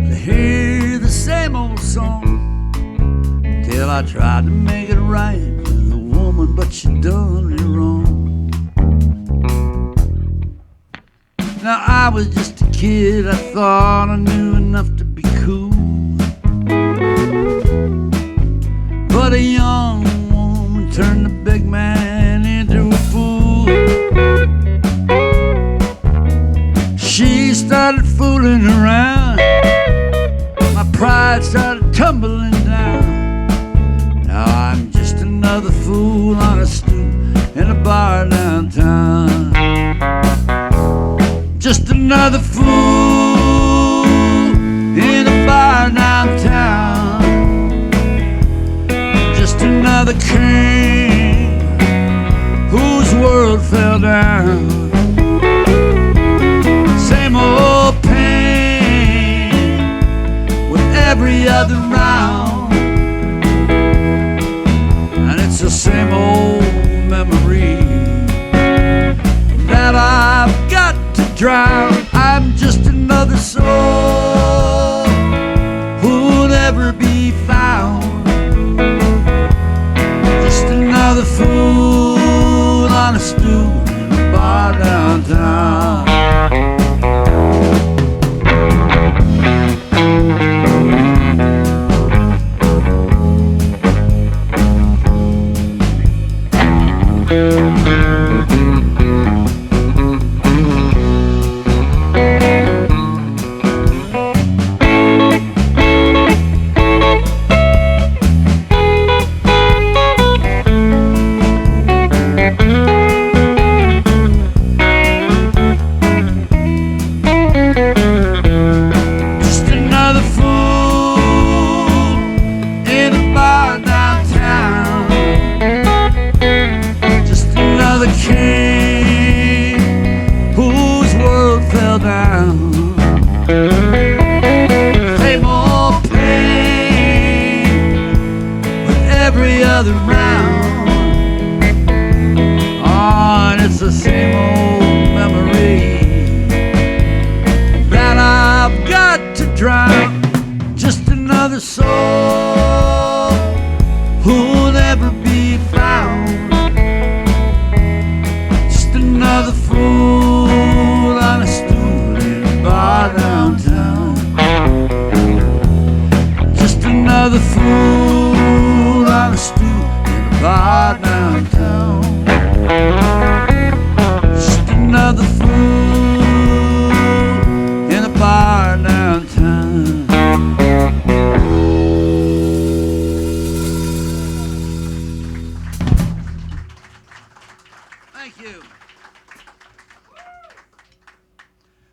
to hear the same old song, till I tried to make it right with a woman, but she done it wrong. Now I was just a kid, I thought I knew enough to be cool, but a young woman turned the big man into a fool. She started fooling around, my pride started tumbling down. Now I'm just another fool on a stoop in a bar downtown. Just another fool in a bar downtown. Just another king whose world fell down. Same old pain with every other round, and it's the same old memory that I've got to drown. I'm just another soul who'll never be found. Just another fool on a stool in a bar downtown.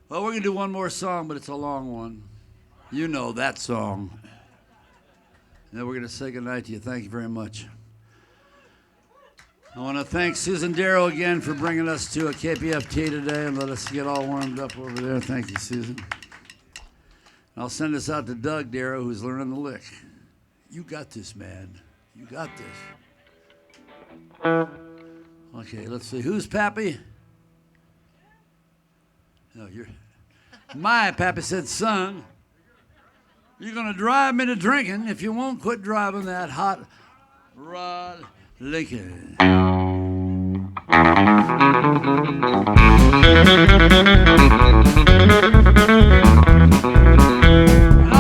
Well, we're going to do one more song, but it's a long one. You know that song. And then we're going to say goodnight to you. Thank you very much. I want to thank Susan Darrow again for bringing us to a KPFT today and let us get all warmed up over there. Thank you, Susan. I'll send this out to Doug Darrow, who's learning the lick. You got this, man. You got this. Okay, let's see. Who's Pappy? No, you're... My Pappy said, son, you're going to drive me to drinking if you won't quit driving that hot rod Lincoln. Now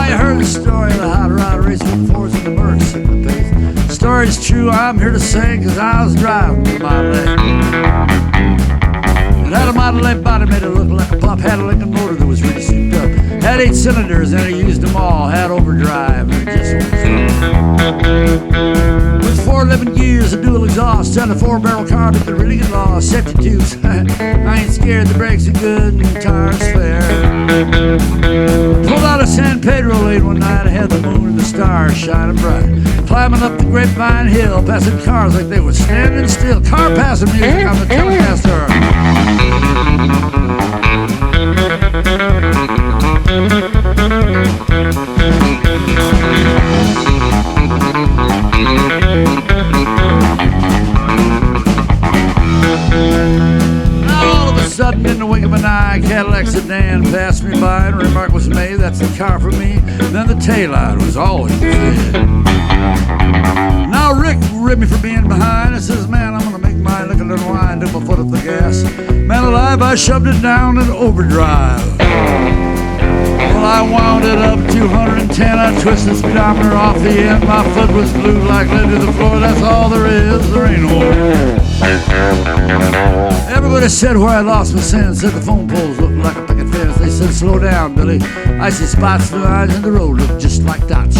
you heard the story of the hot rod race with the Fords and the Mercs in the pace. The story's true, I'm here to say, because I was driving with my leg. It had a Model A body, made it look like a pup. Had a Lincoln motor that was really souped up. Had 8 cylinders and it used them all. Had overdrive and it just won't stop. With 4 living gears, a dual exhaust, and a 4-barrel car with a really good loss. Safety tubes, I ain't scared. The brakes are good and the tires fair. Pulled out of San Pedro late one night, I had the moon and the stars shining bright. Climbing up the Grapevine Hill, passing cars like they were standing still. Car passing music on the Telecaster. Sudden, in the wink of an eye, a Cadillac sedan passed me by, and a remark was made, "That's the car for me." Then the taillight was all he said. Now Rick ripped me for being behind. I says, "Man, I'm gonna make mine look a little wine." Took my foot off the gas. Man alive, I shoved it down in overdrive. Well, I wound it up 210. I twisted the speedometer off the end. My foot was glued like lead to the floor. That's all there is. There ain't no more. Everybody said where I lost my sense. Said the phone poles looked like a picket fence. They said, "Slow down, Billy. I see spots, the lines in the road look just like dots."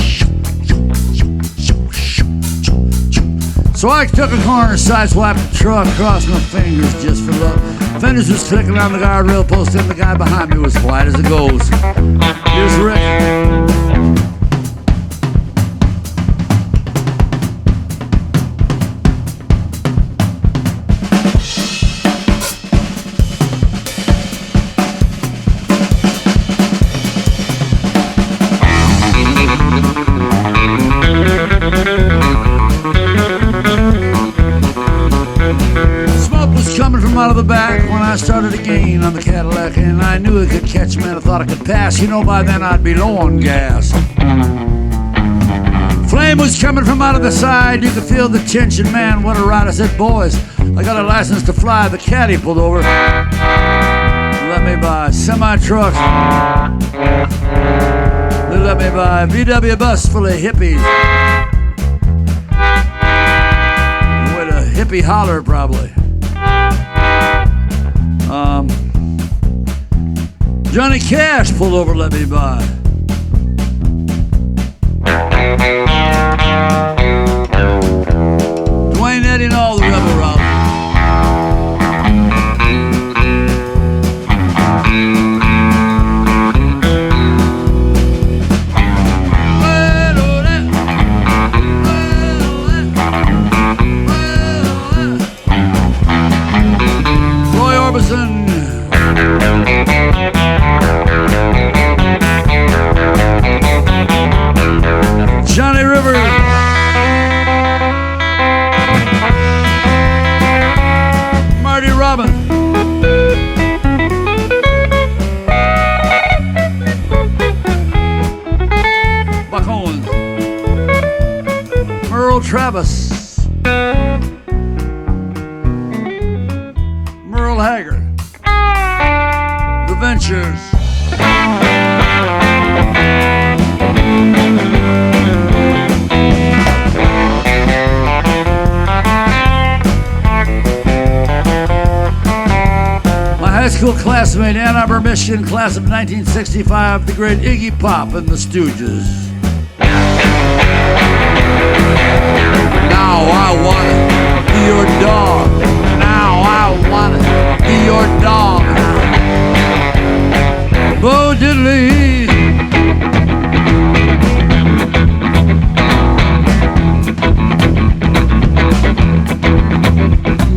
So I took a corner, sideswiped the truck, crossed my fingers just for luck. Fenders was clicking on the guardrail post, and the guy behind me was white as a ghost. Here's Rick. Out of the back when I started again on the Cadillac, and I knew it could catch me and I thought I could pass. You know, by then I'd be low on gas. Flame was coming from out of the side. You could feel the tension. Man, what a ride. I said, "Boys, I got a license to fly." The caddy pulled over. Let me by. Semi-truck. They let me by. VW bus full of hippies. With a hippie holler, probably. Johnny Cash pulled over, let me by. Dwayne Eddy and all the rebel robbers. Roy Orbison. Johnny River. Marty Robbins. Buck Owens. Merle Travis. Merle Haggard. The Ventures. High school classmate, Ann Arbor, Michigan, class of 1965, the great Iggy Pop and the Stooges. Now I wanna be your dog. Now I wanna be your dog. Bo Diddley.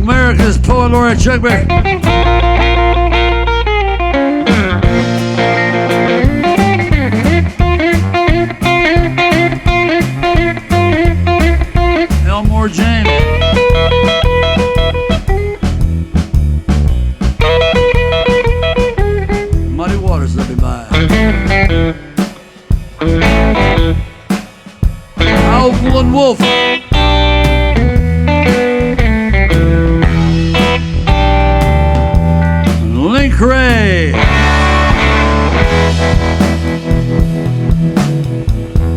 America's poet laureate Chuck Berry. Elmore James. Muddy Waters, let me by. Howlin' Wolf. Link Ray.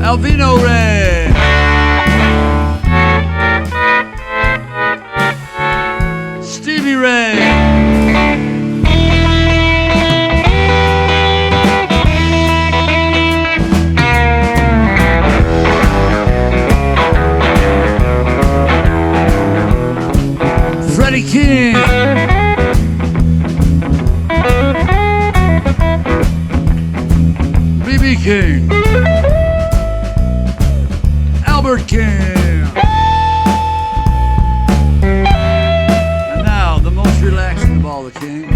Alvino Ray. Stevie Ray. Freddie King. B.B. King. Albert King. And now, the most relaxing of all the King,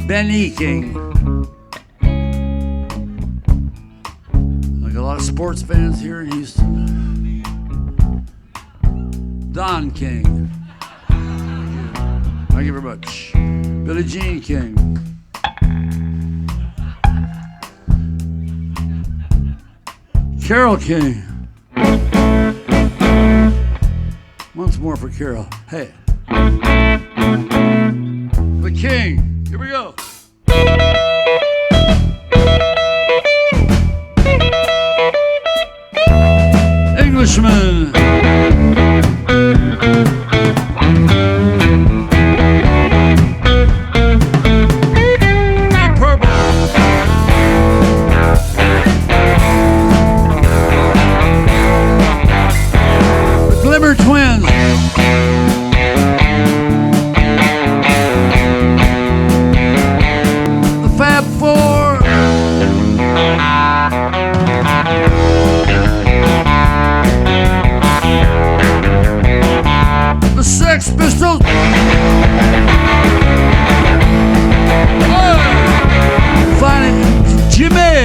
Benny King. Like a lot of sports fans here in Houston. Don King. Thank you very much. Billie Jean King. Carol King. Once more for Carol. Hey. The King. Here we go. Englishman. Twins. The Fab Four. The Sex Pistols. Finding Jimmy.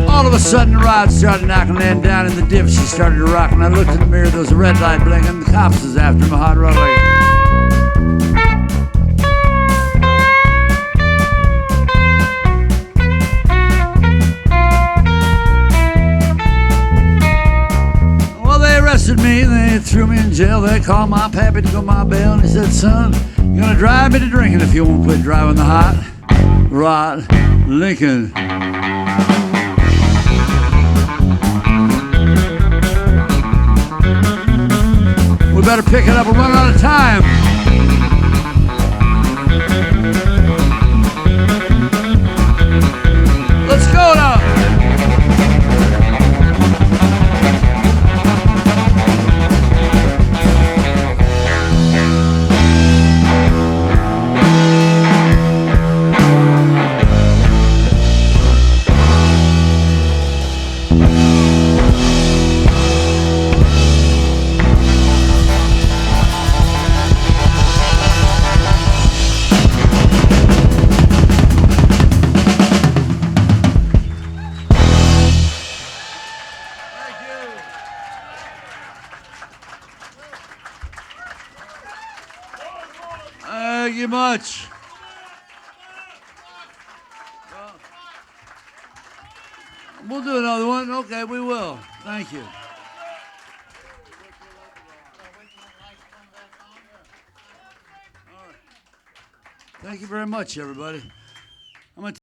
All of a sudden, the rod started knocking, and down in the dip, she started to rock. And I looked in the mirror, there was a red light blinking. The cops was after my hot rod lady. Well, they arrested me, they threw me in jail. They called my pappy to go my bail, and he said, son, you're gonna drive me to drinking if you won't quit driving the hot rod Lincoln. We better pick it up, we're running out of time. Let's go now. Thank you much. We'll do another one. Okay, we will. Thank you. Thank you very much, everybody. I'm gonna